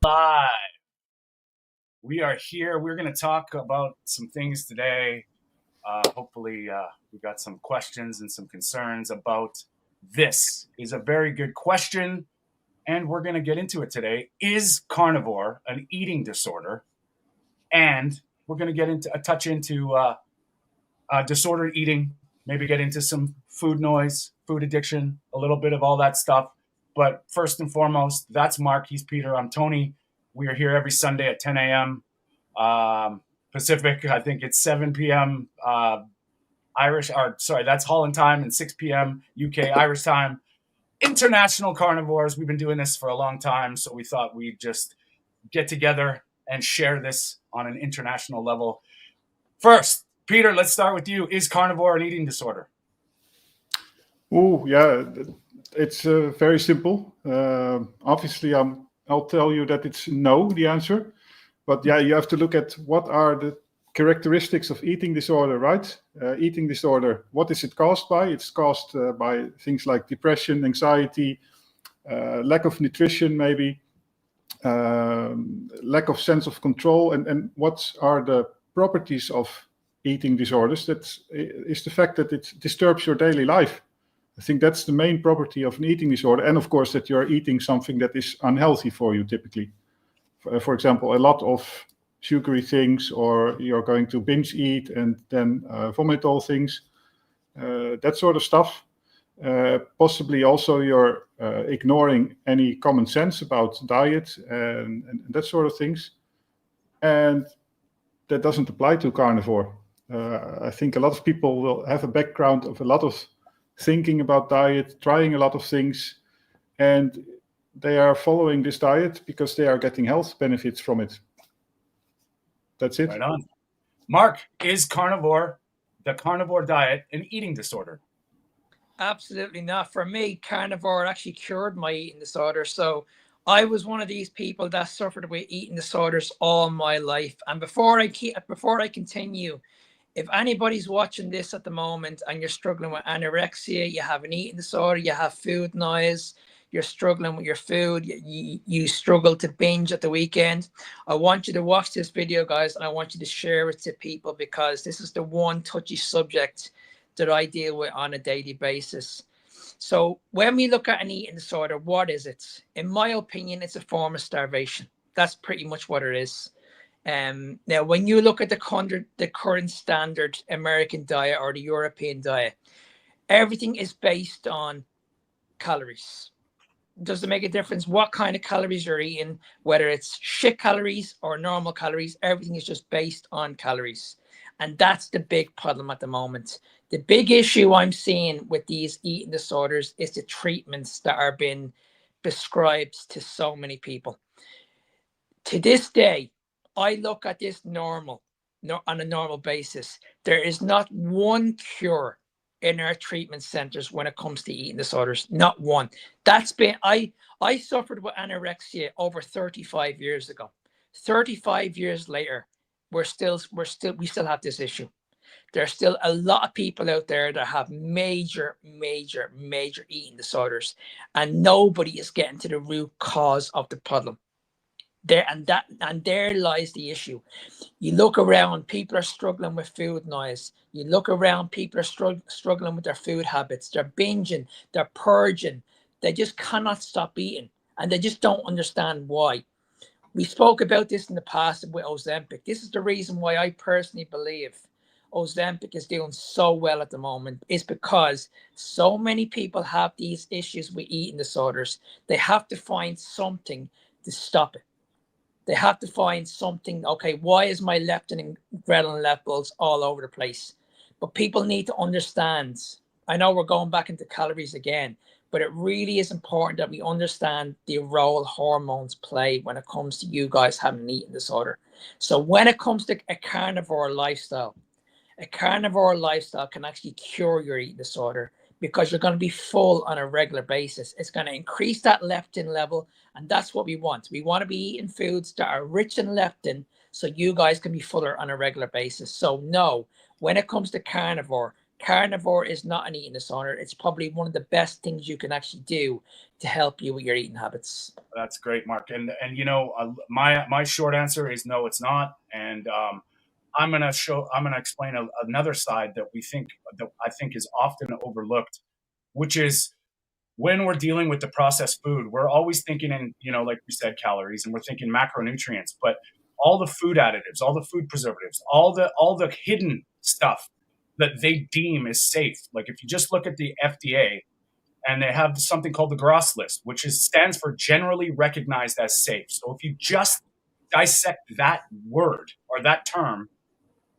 Live. We are here. We're going to talk about some things today. Hopefully, we got some questions and some concerns about this. Is a very good question, and we're going to get into it today. Is carnivore an eating disorder? And we're going to get into a touch into disordered eating. Maybe get into some food noise, food addiction, a little bit of all that stuff. But first and foremost, that's Mark. He's Peter. I'm Tony. We are here every Sunday at 10 a.m. Pacific. I think it's 7 p.m. Irish. Or sorry, that's Holland time, and 6 p.m. UK Irish time. International carnivores. We've been doing this for a long time, so we thought we'd just get together and share this on an international level. First, Peter, let's start with you. Is carnivore an eating disorder? Oh, yeah, it's very simple. Obviously, I'll tell you that it's no, the answer. But yeah, you have to look at what are the characteristics of eating disorder, right? Eating disorder, what is it caused by? It's caused by things like depression, anxiety, lack of nutrition, maybe, lack of sense of control. And what are the properties of eating disorders? That is the fact that it disturbs your daily life. I think that's the main property of an eating disorder. And of course, that you're eating something that is unhealthy for you, typically. For example, a lot of sugary things, or you're going to binge eat and then vomit all things, that sort of stuff. Possibly also you're ignoring any common sense about diet and that sort of things. And that doesn't apply to carnivore. I think a lot of people will have a background of a lot of thinking about diet, trying a lot of things, and they are following this diet because they are getting health benefits from it. That's it. Right on. Mark, is the carnivore diet, an eating disorder? Absolutely not. For me, carnivore actually cured my eating disorder. So I was one of these people that suffered with eating disorders all my life. And before I continue, if anybody's watching this at the moment and you're struggling with anorexia, you have an eating disorder, you have food noise, you're struggling with your food, you struggle to binge at the weekend, I want you to watch this video, guys, and I want you to share it to people, because this is the one touchy subject that I deal with on a daily basis. So when we look at an eating disorder, what is it? In my opinion, it's a form of starvation. That's pretty much what it is. Now, when you look at the current standard American diet or the European diet, everything is based on calories. Does it make a difference what kind of calories you're eating, whether it's shit calories or normal calories? Everything is just based on calories. And that's the big problem at the moment. The big issue I'm seeing with these eating disorders is the treatments that are being prescribed to so many people. To this day, I look at this on a normal basis. There is not one cure in our treatment centers when it comes to eating disorders. Not one. I suffered with anorexia over 35 years ago. 35 years later, we still have this issue. There's still a lot of people out there that have major eating disorders, and nobody is getting to the root cause of the problem. There lies the issue. You look around, people are struggling with food noise. You look around, people are struggling with their food habits. They're binging, they're purging. They just cannot stop eating, and they just don't understand why. We spoke about this in the past with Ozempic. This is the reason why I personally believe Ozempic is doing so well at the moment, is because so many people have these issues with eating disorders. They have to find something to stop it. They have to find something. Okay, why is my leptin and ghrelin levels all over the place? But people need to understand. I know we're going back into calories again, but it really is important that we understand the role hormones play when it comes to you guys having an eating disorder. So when it comes to a carnivore lifestyle can actually cure your eating disorder, because you're going to be full on a regular basis. It's going to increase that leptin level, and that's what we want. We want to be eating foods that are rich in leptin so you guys can be fuller on a regular basis. So no, when it comes to carnivore carnivore is not an eating disorder. It's probably one of the best things you can actually do to help you with your eating habits. That's great, Mark. And my short answer is no, it's not. And I'm gonna explain another side that I think is often overlooked, which is when we're dealing with the processed food, we're always thinking in, like we said, calories, and we're thinking macronutrients, but all the food additives, all the food preservatives, all the hidden stuff that they deem is safe. Like if you just look at the FDA, and they have something called the Gross list, which stands for generally recognized as safe. So if you just dissect that word or that term,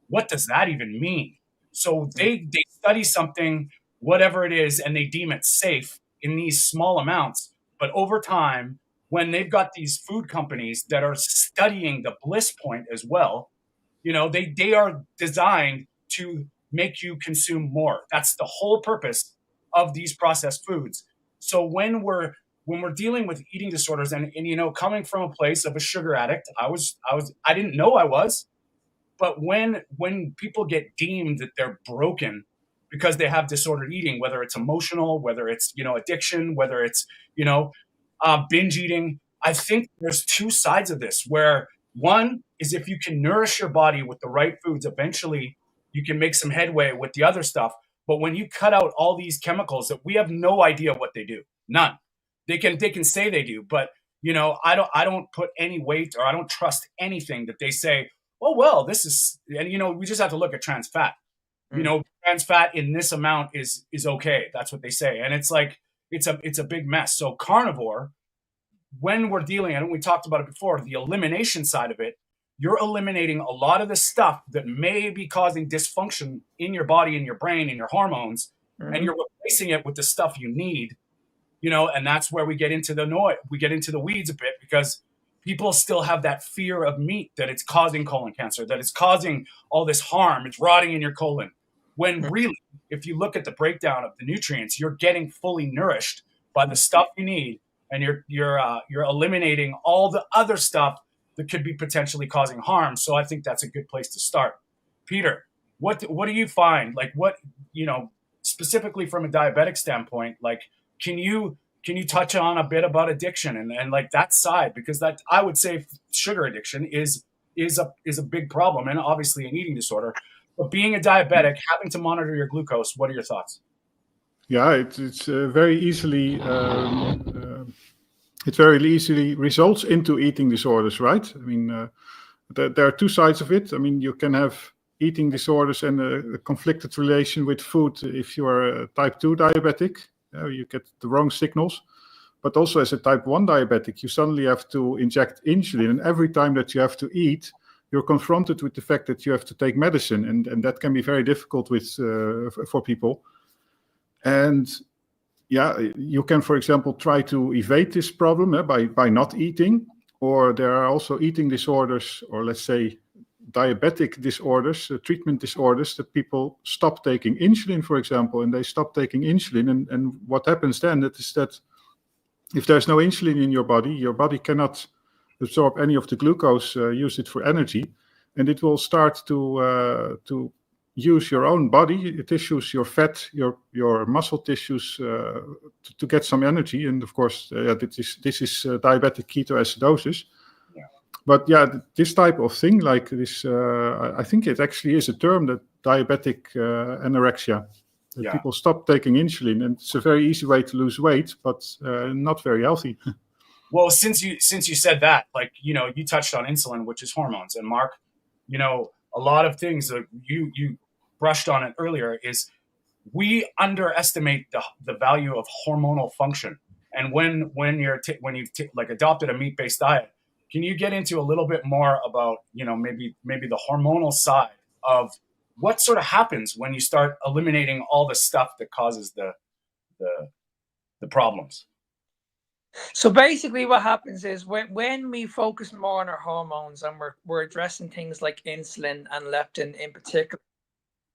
what does that even mean? So they study something, whatever it is, and they deem it safe in these small amounts. But over time, when they've got these food companies that are studying the bliss point as well, they are designed to make you consume more. That's the whole purpose of these processed foods. So when we're dealing with eating disorders, and coming from a place of a sugar addict, I didn't know I was, but when people get deemed that they're broken because they have disordered eating, whether it's emotional, whether it's addiction, whether it's binge eating, I think there's two sides of this. Where one is, if you can nourish your body with the right foods, eventually you can make some headway with the other stuff. But when you cut out all these chemicals that we have no idea what they do, none. They can say they do, but I don't put any weight, or I don't trust anything that they say. Oh well, this is, and we just have to look at trans fat. Trans fat in this amount is okay. That's what they say, and it's like it's a big mess. So carnivore, when we're dealing, and we talked about it before, the elimination side of it, you're eliminating a lot of the stuff that may be causing dysfunction in your body, in your brain, in your hormones, and you're replacing it with the stuff you need. And that's where we get into the noise. We get into the weeds a bit, because people still have that fear of meat, that it's causing colon cancer, that it's causing all this harm, it's rotting in your colon. When really, if you look at the breakdown of the nutrients, you're getting fully nourished by the stuff you need, and you're eliminating all the other stuff that could be potentially causing harm. So I think that's a good place to start. Peter, what do you find? Like, what, specifically from a diabetic standpoint, like, can you touch on a bit about addiction and like that side? Because that, I would say, sugar addiction is a big problem, and obviously an eating disorder. But being a diabetic, having to monitor your glucose, what are your thoughts? Yeah, it's very easily it very easily results into eating disorders, right? I mean, there are two sides of it. I mean, you can have eating disorders and a conflicted relation with food if you are a type 2 diabetic. You get the wrong signals. But also as a type 1 diabetic, you suddenly have to inject insulin. And every time that you have to eat, you're confronted with the fact that you have to take medicine. And that can be very difficult for people. And yeah, you can, for example, try to evade this problem by not eating. Or there are also eating disorders, or let's say diabetic disorders, treatment disorders, that people stop taking insulin, for example, and they stop taking insulin. And what happens then is that if there's no insulin in your body cannot absorb any of the glucose, use it for energy, and it will start to use your own body tissues, your fat, your muscle tissues to get some energy. And of course, this is diabetic ketoacidosis. Yeah. But yeah, this type of thing, like this, I think it actually is a term, that diabetic anorexia. That people stop taking insulin, and it's a very easy way to lose weight, but not very healthy. Well, since you said that, like, you touched on insulin, which is hormones, and Mark, a lot of things that you brushed on it earlier is we underestimate the value of hormonal function. And when you've like adopted a meat-based diet, can you get into a little bit more about maybe the hormonal side of what sort of happens when you start eliminating all the stuff that causes the problems? So basically what happens is when we focus more on our hormones, and we're addressing things like insulin and leptin in particular,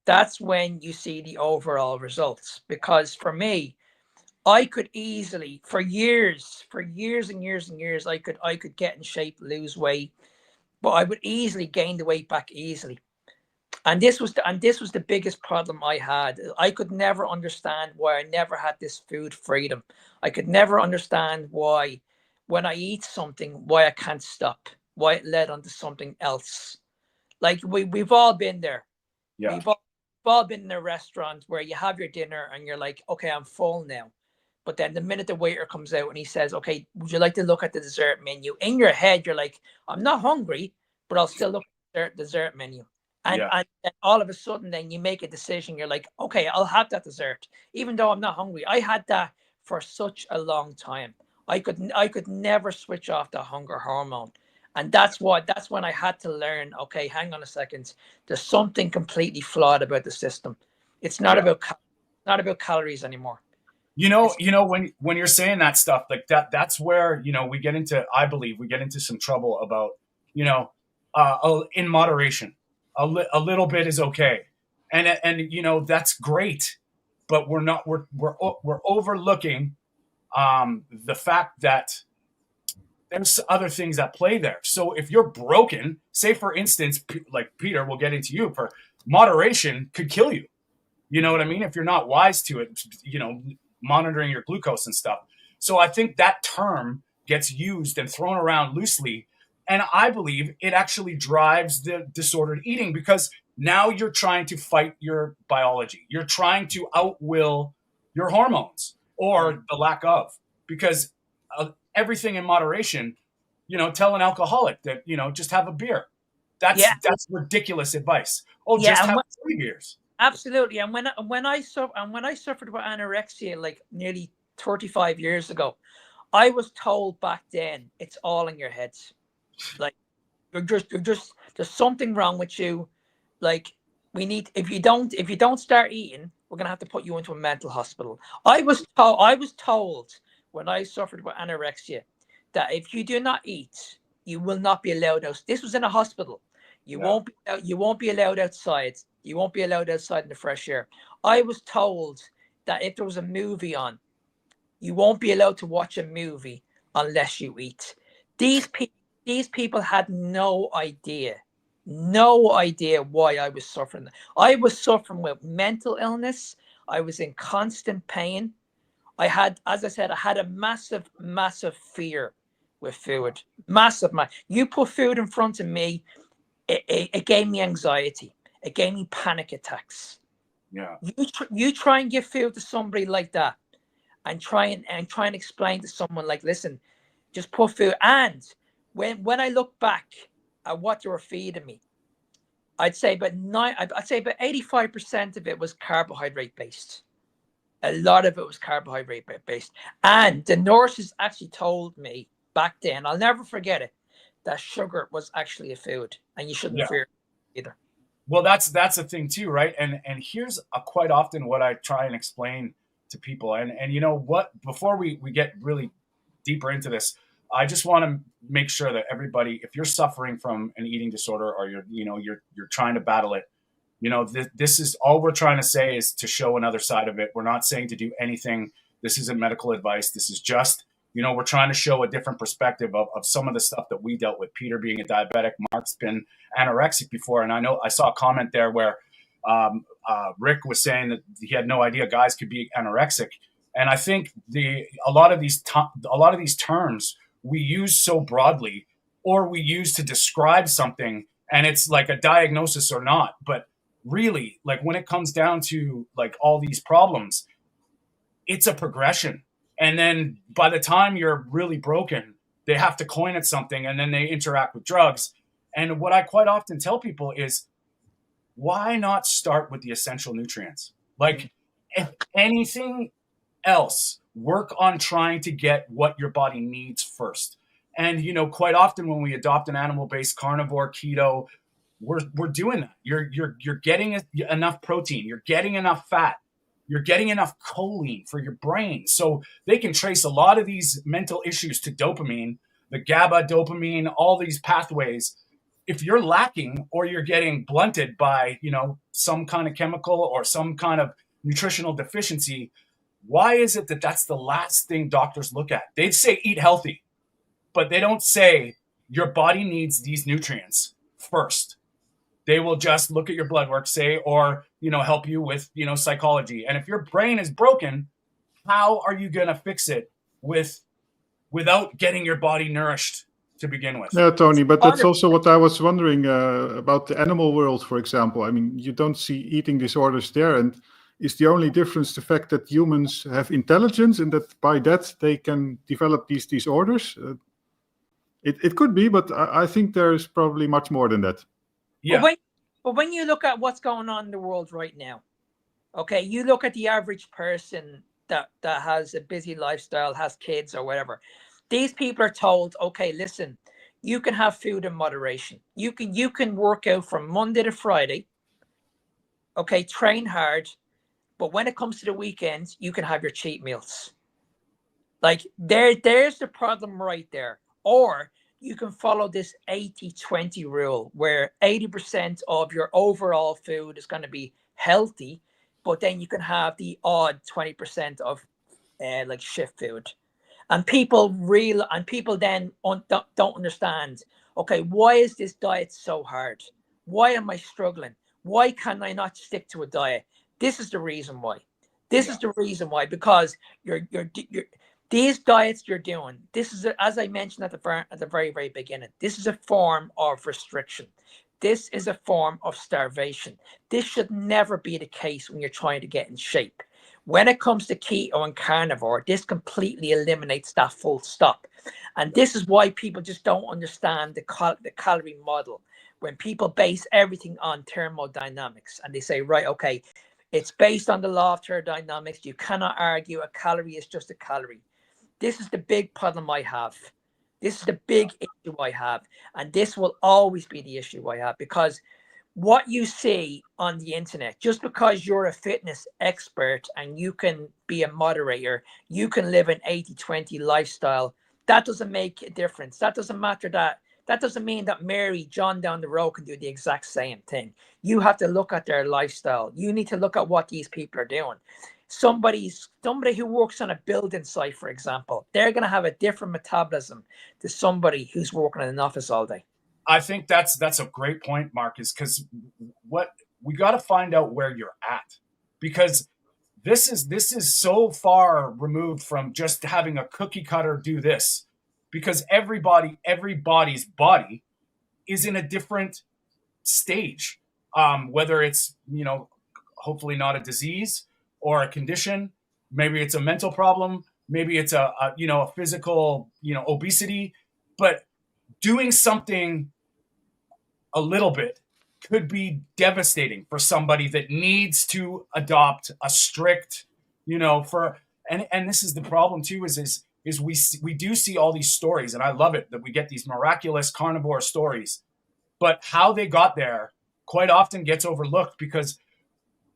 that's when you see the overall results. Because for me, I could easily, for years and years, I could get in shape, lose weight, but I would easily gain the weight back easily. And this was the biggest problem I had. I could never understand why I never had this food freedom. I could never understand why, when I eat something, why I can't stop, why it led on to something else. Like we've all been there. Yeah. We've all been in a restaurant where you have your dinner and you're like, okay, I'm full now. But then the minute the waiter comes out and he says, okay, would you like to look at the dessert menu? In your head, you're like, I'm not hungry, but I'll still look at the dessert menu. And, Yeah. and then all of a sudden, then you make a decision. You're like, okay, I'll have that dessert, even though I'm not hungry. I had that for such a long time. I could never switch off the hunger hormone. And that's when I had to learn, okay, hang on a second. There's something completely flawed about the system. It's not Yeah. about calories anymore. When you're saying that stuff like that's where, I believe we get into some trouble about, in moderation. A little bit is okay. And that's great, but we're overlooking the fact that there's other things at play there. So if you're broken, say for instance, like Peter, we'll get into you, for moderation could kill you. You know what I mean? If you're not wise to it, monitoring your glucose and stuff. So I think that term gets used and thrown around loosely. And I believe it actually drives the disordered eating, because now you're trying to fight your biology. You're trying to outwill your hormones, or the lack of, because everything in moderation. Tell an alcoholic that, just have a beer. Yeah, That's ridiculous advice. Oh, yeah, just and have 3 beers. absolutely. And when I suffered with anorexia like nearly 35 years ago, I was told back then it's all in your heads. Like you're just there's something wrong with you. Like if you don't start eating, we're gonna have to put you into a mental hospital. I was told when I suffered with anorexia that if you do not eat, you will not be allowed out. This was in a hospital. You Yeah. won't be out, you won't be allowed outside. You won't be allowed outside in the fresh air. I was told that if there was a movie on, you won't be allowed to watch a movie unless you eat. These people, these people had no idea why I was suffering. I was suffering with mental illness. I was in constant pain. I had, as I said, I had a massive, massive fear with food. Massive, man. You put food in front of me, it gave me anxiety. It gave me panic attacks. Yeah. You try and give food to somebody like that, and try and explain to someone like, listen, just put food. And when I look back at what they were feeding me, I'd say about 85% of it was carbohydrate based. A lot of it was carbohydrate based. And the nurses actually told me back then, I'll never forget it, that sugar was actually a food and you shouldn't Yeah. fear it either. Well, that's a thing too, right? And here's quite often what I try and explain to people. And you know what? Before we get really deeper into this, I just want to make sure that everybody, if you're suffering from an eating disorder, or you're trying to battle it, this is all we're trying to say, is to show another side of it. We're not saying to do anything. This isn't medical advice. This is just, we're trying to show a different perspective of some of the stuff that we dealt with. Peter being a diabetic, Mark's been anorexic before. And I know I saw a comment there where Rick was saying that he had no idea guys could be anorexic. And I think a lot of these terms we use so broadly, or we use to describe something, and it's like a diagnosis or not. But really, like when it comes down to like all these problems, it's a progression. And then by the time you're really broken, they have to coin it something, and then they interact with drugs. And what I quite often tell people is, why not start with the essential nutrients? Like, if anything else, work on trying to get what your body needs first. And quite often when we adopt an animal-based carnivore, keto, we're doing that. You're getting enough protein, you're getting enough fat, you're getting enough choline for your brain. So they can trace a lot of these mental issues to dopamine, the GABA, dopamine, all these pathways. If you're lacking, or you're getting blunted by, some kind of chemical or some kind of nutritional deficiency, why is it that that's the last thing doctors look at? They say eat healthy, but they don't say your body needs these nutrients first. They will just look at your blood work, say, or, help you with, psychology. And if your brain is broken, how are you going to fix it without getting your body nourished to begin with? Yeah, Tony, but that's 100%. also what I was wondering about the animal world, for example. I mean, you don't see eating disorders there, and is the only difference the fact that humans have intelligence and that by that they can develop these disorders? It could be, but I think there's probably much more than that. Yeah. But when you look at what's going on in the world right now, okay, you look at the average person that has a busy lifestyle, has kids or whatever. These people are told, okay, listen, you can have food in moderation. You can work out from Monday to Friday. Okay, train hard, but when it comes to the weekends, you can have your cheat meals. Like there's the problem right there. Or you can follow this 80-20 rule where 80% of your overall food is going to be healthy, but then you can have the odd 20% of like shift food. And people then don't understand, okay, why is this diet so hard? Why am I struggling? Why can I not stick to a diet? This is the reason why. This is the reason why, because you're these diets you're doing, this is, as I mentioned at the very, very beginning, this is a form of restriction. This is a form of starvation. This should never be the case when you're trying to get in shape. When it comes to keto and carnivore, this completely eliminates that full stop. And this is why people just don't understand the calorie model. When people base everything on thermodynamics and they say, right, okay, it's based on the law of thermodynamics. You cannot argue a calorie is just a calorie. This is the big problem I have. This is the big issue I have. And this will always be the issue I have, because what you see on the internet, just because you're a fitness expert and you can be a moderator, you can live an 80-20 lifestyle, that doesn't make a difference. That doesn't matter. That doesn't mean that Mary, John down the road can do the exact same thing. You have to look at their lifestyle. You need to look at what these people are doing. Somebody who works on a building site, for example, they're going to have a different metabolism to somebody who's working in an office all day. I think that's a great point, Marcus, because what we got to find out where you're at, because this is so far removed from just having a cookie cutter do this, because everybody's body is in a different stage, whether it's hopefully not a disease or a condition, maybe it's a mental problem, maybe it's a physical obesity, but doing something a little bit could be devastating for somebody that needs to adopt a strict, and this is the problem too, is we do see all these stories, and I love it that we get these miraculous carnivore stories, but how they got there quite often gets overlooked, because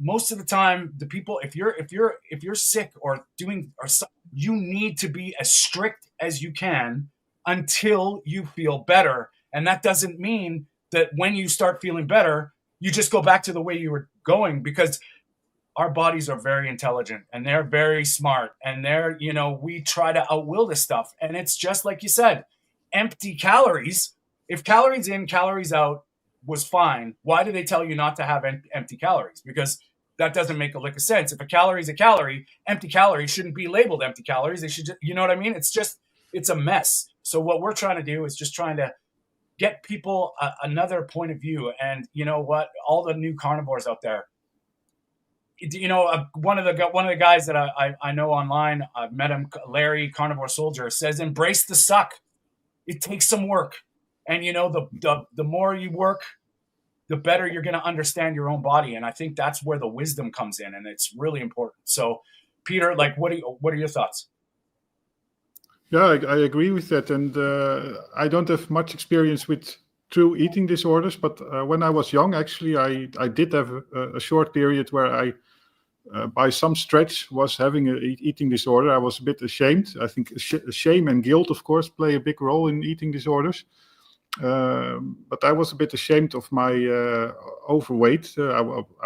most of the time the people, if you're sick or you need to be as strict as you can until you feel better. And that doesn't mean that when you start feeling better, you just go back to the way you were going, because our bodies are very intelligent and they're very smart, and we try to outwill this stuff. And it's just like you said, empty calories. If calories in, calories out was fine, why do they tell you not to have empty calories? Because that doesn't make a lick of sense. If a calorie is a calorie, empty calories shouldn't be labeled empty calories. They should just, you know what I mean? It's a mess. So what we're trying to do is just trying to get people another point of view. And you know what? All the new carnivores out there, one of the guys that I know online, I've met him, Larry, Carnivore Soldier, says, embrace the suck. It takes some work. And the more you work, the better you're going to understand your own body. And I think that's where the wisdom comes in, and it's really important. So Peter, what are your thoughts? Yeah, I agree with that. And I don't have much experience with true eating disorders, but when I was young, actually, I did have a short period where I, by some stretch, was having an eating disorder. I was a bit ashamed. I think shame and guilt, of course, play a big role in eating disorders. But I was a bit ashamed of my overweight. I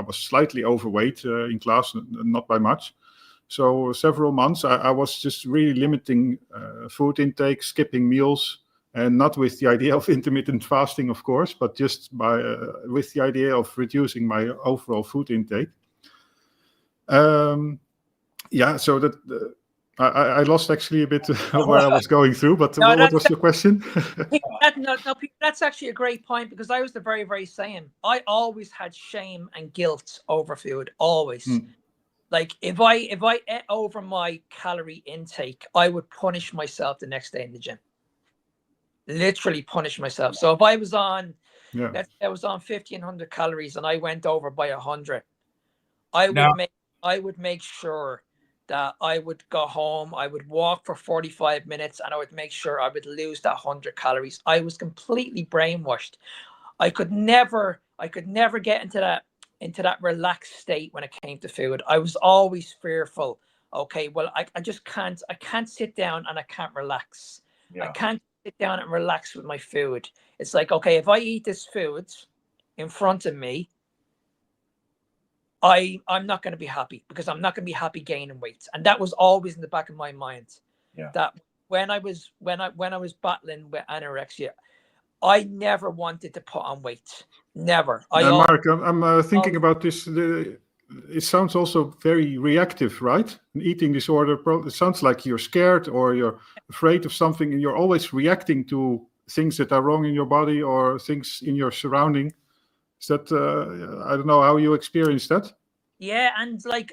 was slightly overweight in class, not by much. So several months, I was just really limiting food intake, skipping meals, and not with the idea of intermittent fasting, of course, but just with the idea of reducing my overall food intake. So that I lost actually a bit where I was going through, but No, what was your question? That's actually a great point, because I was the very, very same. I always had shame and guilt over food, always. Like if I ate over my calorie intake, I would punish myself the next day in the gym. Literally punish myself. So if I was on, let's say I was on 1,500 calories and I went over by 100, I would make sure that I would go home, I would walk for 45 minutes, and I would make sure I would lose that 100 calories. I was completely brainwashed. I could never get into that relaxed state when it came to food. I was always fearful. Okay, well, I just can't sit down and I can't relax. Yeah. I can't sit down and relax with my food. It's like, okay, if I eat this food in front of me, I'm not going to be happy, because I'm not going to be happy gaining weight. And that was always in the back of my mind. Yeah. That when I was battling with anorexia, I never wanted to put on weight. Never. Mark, I'm thinking about this. It sounds also very reactive, right? An eating disorder. It sounds like you're scared or you're afraid of something, and you're always reacting to things that are wrong in your body or things in your surrounding. Is that, I don't know how you experienced that? Yeah, and like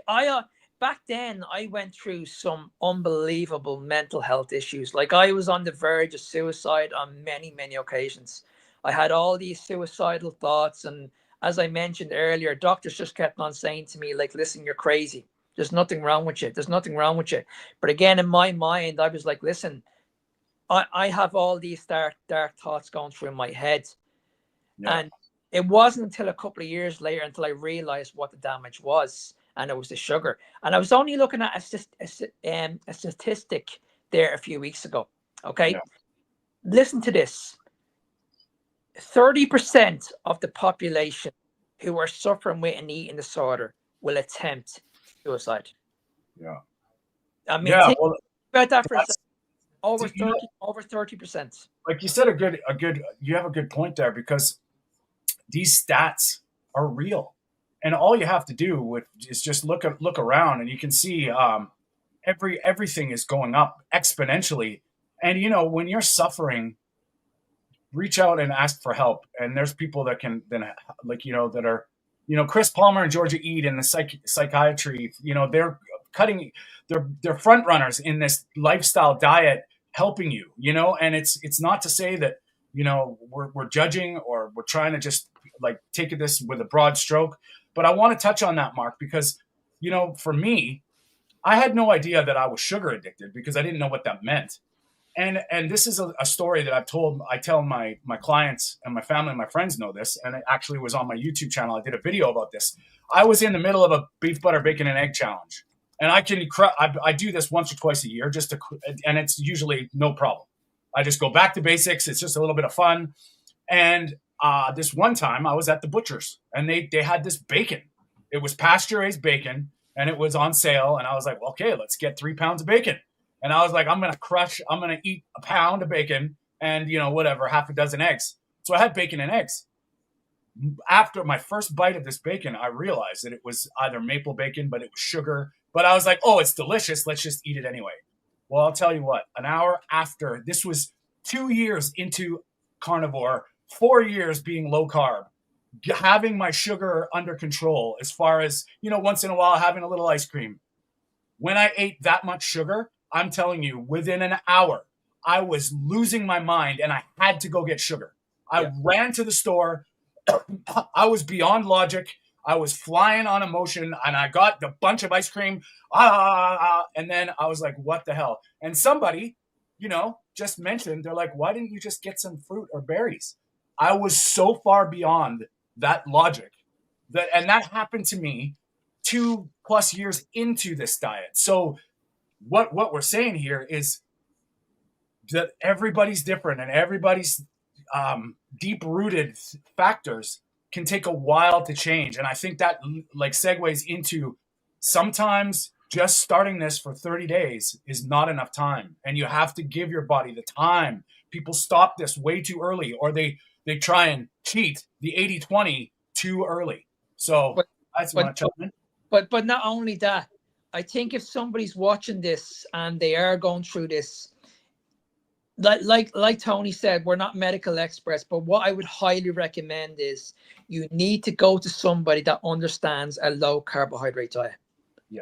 back then, I went through some unbelievable mental health issues. Like I was on the verge of suicide on many, many occasions. I had all these suicidal thoughts, and as I mentioned earlier, doctors just kept on saying to me, like, listen, you're crazy. There's nothing wrong with you. There's nothing wrong with you. But again, in my mind, I was like, listen, I have all these dark thoughts going through my head. Yeah. And it wasn't until a couple of years later until I realized what the damage was, and it was the sugar. And I was only looking at a statistic there a few weeks ago. Okay, yeah. Listen to this: 30% of the population who are suffering with an eating disorder will attempt suicide. Yeah, I mean, think about that for a second. Over 30%. Like you said, you have a good point there, because these stats are real, and all you have to do is just look around, and you can see everything is going up exponentially. And when you're suffering, reach out and ask for help. And there's people that can then, like, that are, Chris Palmer and Georgia Ede in the psychiatry. They're they're front runners in this lifestyle diet, helping you. And it's not to say that we're judging or we're trying to just like take this with a broad stroke. But I want to touch on that, Mark, because, for me, I had no idea that I was sugar addicted, because I didn't know what that meant. And this is a story that I tell my clients, and my family and my friends know this. And it actually was on my YouTube channel. I did a video about this. I was in the middle of a beef, butter, bacon, and egg challenge. And I do this once or twice a year and it's usually no problem. I just go back to basics. It's just a little bit of fun. And this one time I was at the butcher's, and they had this bacon. It was pasture-raised bacon, and it was on sale. And I was like, well, okay, let's get 3 pounds of bacon. And I was like, I'm going to eat a pound of bacon and, whatever, half a dozen eggs. So I had bacon and eggs. After my first bite of this bacon, I realized that it was either maple bacon, but it was sugar. But I was like, oh, it's delicious. Let's just eat it anyway. Well, I'll tell you what, an hour after, this was 2 years into carnivore, 4 years being low carb, having my sugar under control, as far as, once in a while having a little ice cream. When I ate that much sugar, I'm telling you, within an hour, I was losing my mind, and I had to go get sugar. I ran to the store. I was beyond logic. I was flying on emotion, and I got a bunch of ice cream. And then I was like, what the hell? And somebody, just mentioned, they're like, why didn't you just get some fruit or berries? I was so far beyond that logic and that happened to me 2+ years into this diet. So what we're saying here is that everybody's different, and everybody's deep-rooted factors can take a while to change. And I think that like segues into sometimes just starting this for 30 days is not enough time. And you have to give your body the time. People stop this way too early, or they try and cheat the 80-20 too early. So But I just but want to chime in. but not only that, I think if somebody's watching this and they are going through this, like Tony said, we're not medical experts, but what I would highly recommend is you need to go to somebody that understands a low carbohydrate diet. Yeah.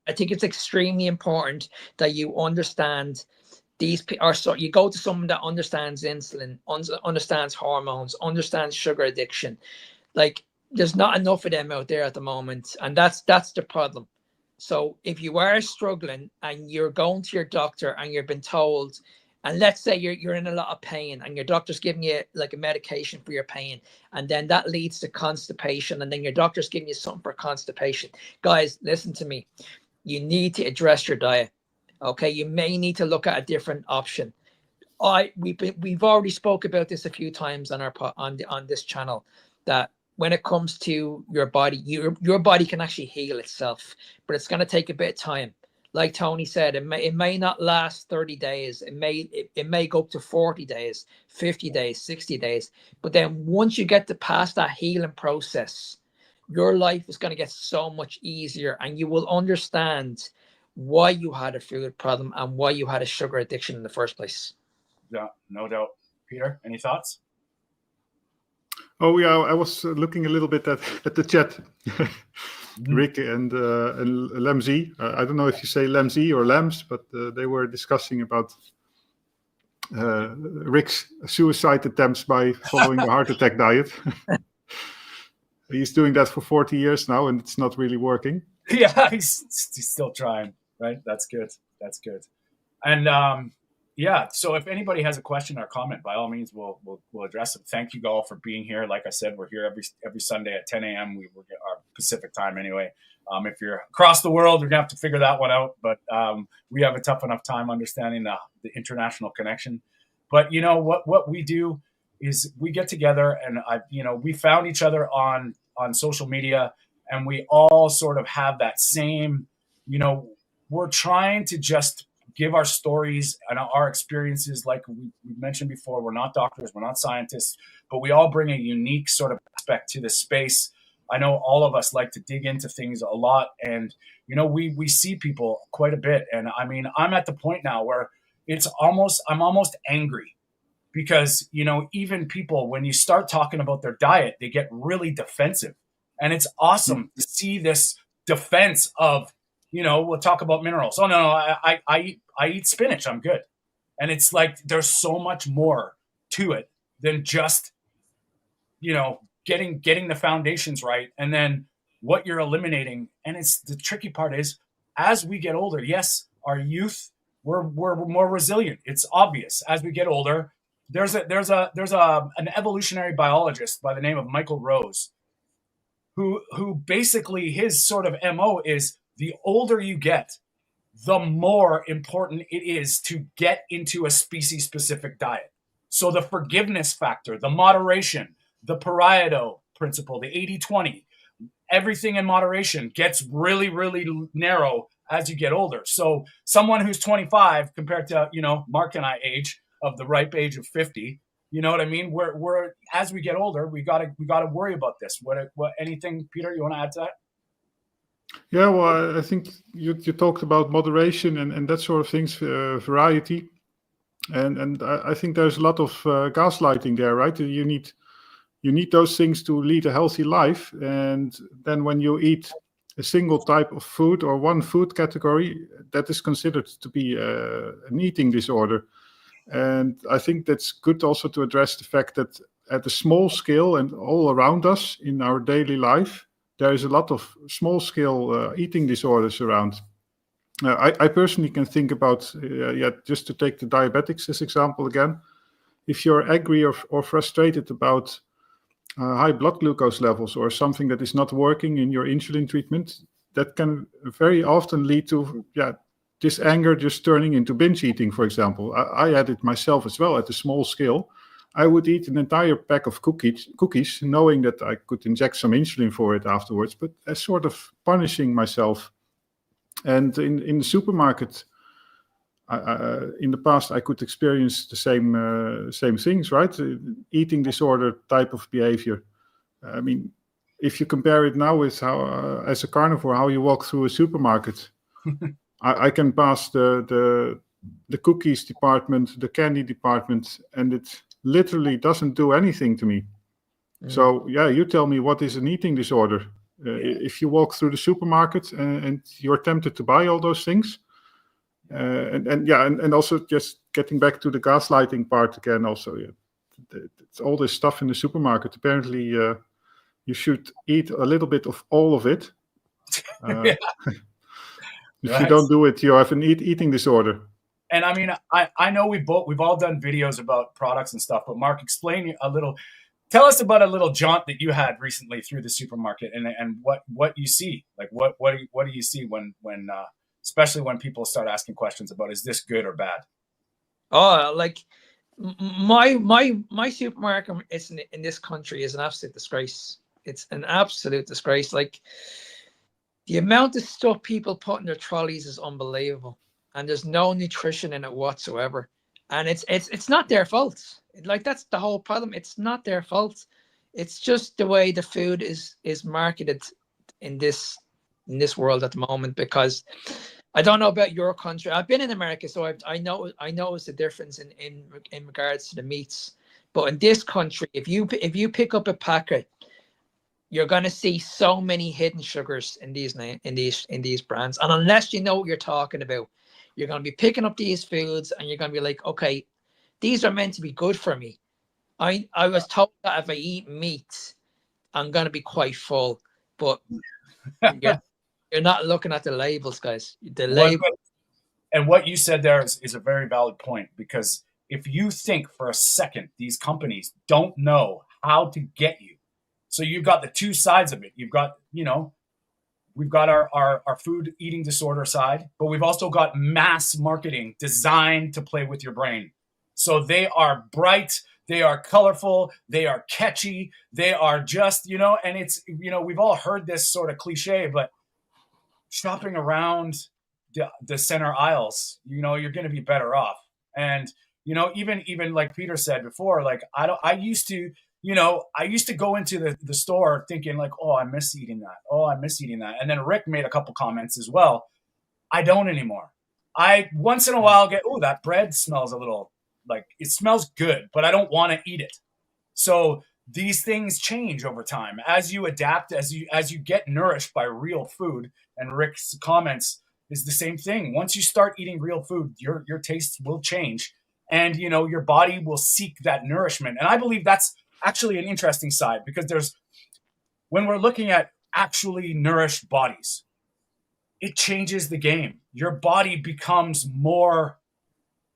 I think it's extremely important that you understand these, or so you go to someone that understands insulin, understands hormones, understands sugar addiction. Like, there's not enough of them out there at the moment, and that's the problem. So if you are struggling and you're going to your doctor and you've been told, and let's say you're in a lot of pain and your doctor's giving you like a medication for your pain, and then that leads to constipation, and then your doctor's giving you something for constipation. Guys, listen to me. You need to address your diet. Okay, you may need to look at a different option. We've already spoke about this a few times on on this channel, that when it comes to your body, your body can actually heal itself, but it's going to take a bit of time. Like Tony said, it may not last 30 days. It may go up to 40 days, 50 days, 60 days. But then once you get to past that healing process, your life is going to get so much easier, and you will understand why you had a food problem and why you had a sugar addiction in the first place. Yeah, no doubt. Peter, any thoughts? Oh yeah, I was looking a little bit at the chat. Rick and Lemzy. I don't know if you say Lemzy or Lams, but they were discussing about Rick's suicide attempts by following the heart attack diet. He's doing that for 40 years now, and it's not really working. Yeah, he's still trying, right? That's good. That's good. And yeah, so if anybody has a question or comment, by all means, we'll address it. Thank you all for being here. Like I said, we're here every Sunday at 10 a.m. We will get our Pacific time anyway. If you're across the world, you're gonna have to figure that one out. But we have a tough enough time understanding the international connection. But you know what we do is we get together, and we found each other on social media, and we all sort of have that same, we're trying to just give our stories and our experiences. Like we mentioned before, we're not doctors, we're not scientists, but we all bring a unique sort of aspect to this space. I know all of us like to dig into things a lot, and we see people quite a bit. And I mean, I'm at the point now where I'm almost angry, because even people, when you start talking about their diet, they get really defensive, and it's awesome to see this defense of, we'll talk about minerals. Oh no, I eat spinach, I'm good. And it's like there's so much more to it than just getting the foundations right, and then what you're eliminating. And it's the tricky part is, as we get older, yes, our youth, we're more resilient. It's obvious. As we get older, there's an evolutionary biologist by the name of Michael Rose, who basically, his sort of MO is, the older you get, the more important it is to get into a species-specific diet. So the forgiveness factor, the moderation, the Pareto principle, the 80-20, everything in moderation gets really, really narrow as you get older. So someone who's 25 compared to, Mark and I age, of the ripe age of 50, you know what I mean? We're as we get older, we gotta worry about this. What anything, Peter, you want to add to that? Yeah, well, I think you talked about moderation and that sort of things, variety, and I think there's a lot of gaslighting there, right? You need those things to lead a healthy life, and then when you eat a single type of food or one food category, that is considered to be an eating disorder. And I think that's good also to address the fact that at a small scale and all around us in our daily life, there is a lot of small-scale eating disorders around. I personally can think about, just to take the diabetics as example again, if you're angry or frustrated about high blood glucose levels or something that is not working in your insulin treatment, that can very often lead to this anger just turning into binge eating, for example. I had it myself as well at a small scale. I would eat an entire pack of cookies, knowing that I could inject some insulin for it afterwards, but as sort of punishing myself. And in the supermarket, in the past, I could experience the same things, right? Eating disorder type of behavior. I mean, if you compare it now with how, as a carnivore, how you walk through a supermarket, I can pass the cookies department, the candy department, and it literally doesn't do anything to me. So yeah, you tell me, what is an eating disorder? If you walk through the supermarket and you're tempted to buy all those things, and also just getting back to the gaslighting part again, also, it's all this stuff in the supermarket. Apparently, you should eat a little bit of all of it. If you don't do it, you have an eating disorder. And I mean, I know we've all done videos about products and stuff, but Mark, explain a little. Tell us about a little jaunt that you had recently through the supermarket, and what you see. Like what do you see when especially when people start asking questions about, is this good or bad? Oh, like my supermarket in this country is an absolute disgrace. It's an absolute disgrace. Like, the amount of stuff people put in their trolleys is unbelievable, and there's no nutrition in it whatsoever. And it's not their fault. Like, that's the whole problem. It's not their fault. It's just the way the food is marketed in this world at the moment. Because I don't know about your country. I've been in America, so I notice the difference in regards to the meats. But in this country, if you pick up a packet, you're going to see so many hidden sugars in these brands. And unless you know what you're talking about, you're going to be picking up these foods and you're going to be like, okay, these are meant to be good for me. I was told that if I eat meat, I'm going to be quite full. But you're not looking at the labels, guys. The label. And what you said there is a very valid point, because if you think for a second these companies don't know how to get you, so you've got the two sides of it. You've got, we've got our food eating disorder side, but we've also got mass marketing designed to play with your brain. So they are bright, they are colorful, they are catchy, they are just, and it's, we've all heard this sort of cliche, but shopping around the center aisles, you're going to be better off. And, even like Peter said before, like I used to go into the store thinking like, oh, I miss eating that. Oh, I miss eating that. And then Rick made a couple comments as well. I don't anymore. I once in a while get, oh, that bread smells a little, like, it smells good, but I don't want to eat it. So these things change over time as you adapt, as you get nourished by real food. And Rick's comments is the same thing. Once you start eating real food, your taste will change, and your body will seek that nourishment. And I believe that's actually an interesting side, because when we're looking at actually nourished bodies, it changes the game. Your body becomes more,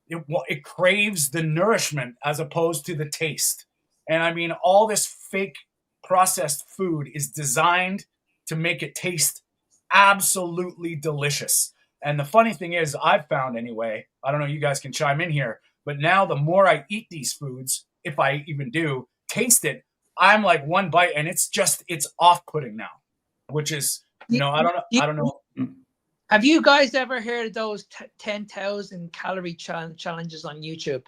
it craves the nourishment as opposed to the taste. And I mean, all this fake processed food is designed to make it taste absolutely delicious. And the funny thing is, I've found anyway, I don't know, you guys can chime in here, but now the more I eat these foods, if I even do taste it, I'm like one bite and it's off-putting now, which is, I don't know. Have you guys ever heard of those 10,000 calorie challenges on YouTube?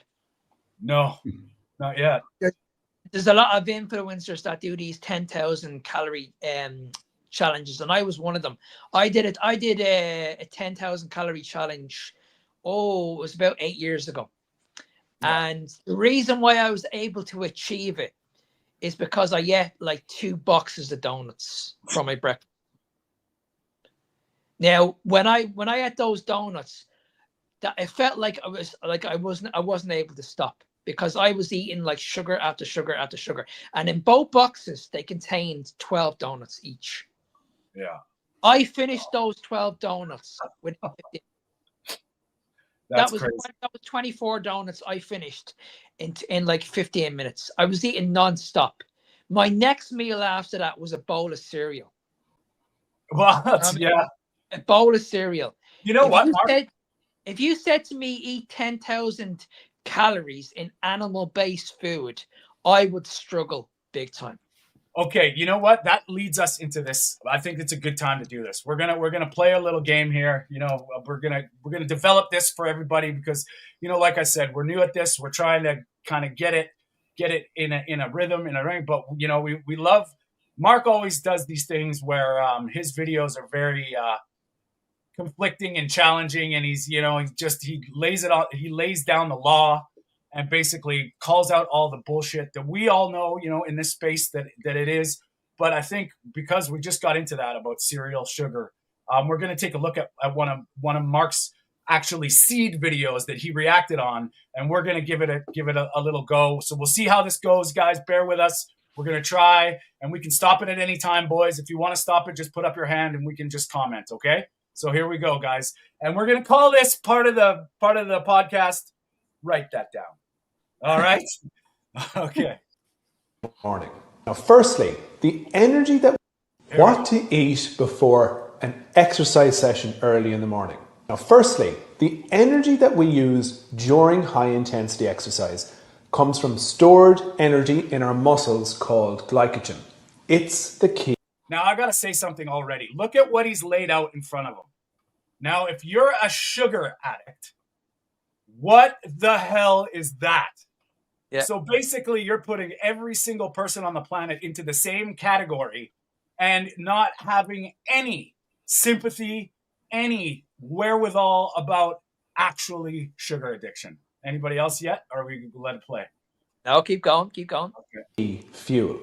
No, not yet. There's a lot of influencers that do these 10,000 calorie challenges, and I was one of them. I did it. I did a 10,000 calorie challenge. Oh, it was about 8 years ago. Yeah. And the reason why I was able to achieve it is because I ate like 2 boxes of donuts for my breakfast. Now, when I ate those donuts, that it felt like I wasn't able to stop, because I was eating like sugar after sugar after sugar. And in both boxes, they contained 12 donuts each. Yeah. I finished those 12 donuts within 15 minutes. That was 24 donuts I finished in like 15 minutes. I was eating nonstop. My next meal after that was a bowl of cereal. What? Yeah. A bowl of cereal. You know what? If you said to me, eat 10,000 calories in animal-based food, I would struggle big time. Okay, you know what? That leads us into this. I think it's a good time to do this. We're gonna play a little game here. We're gonna develop this for everybody because like I said, we're new at this. We're trying to kind of get it in a rhythm, in a ring. But we love. Mark always does these things where his videos are very conflicting and challenging, and he lays down the law and basically calls out all the bullshit that we all know, in this space that it is. But I think because we just got into that about cereal sugar, we're going to take a look at one of Mark's actually seed videos that he reacted on, and we're going to give it a little go. So we'll see how this goes, guys. Bear with us. We're going to try, and we can stop it at any time, boys. If you want to stop it, just put up your hand and we can just comment. Okay. So here we go, guys. And we're going to call this part of the podcast. Write that down. All right. Okay. Morning. Now, firstly, the energy what to eat before an exercise session early in the morning. Now, firstly, the energy that we use during high intensity exercise comes from stored energy in our muscles called glycogen. It's the key. Now, I got to say something already. Look at what he's laid out in front of him. Now, if you're a sugar addict, what the hell is that? Yeah. So basically, you're putting every single person on the planet into the same category and not having any sympathy, any wherewithal about actually sugar addiction. Anybody else yet? Or are we let it play? No, keep going. Okay. Fuel.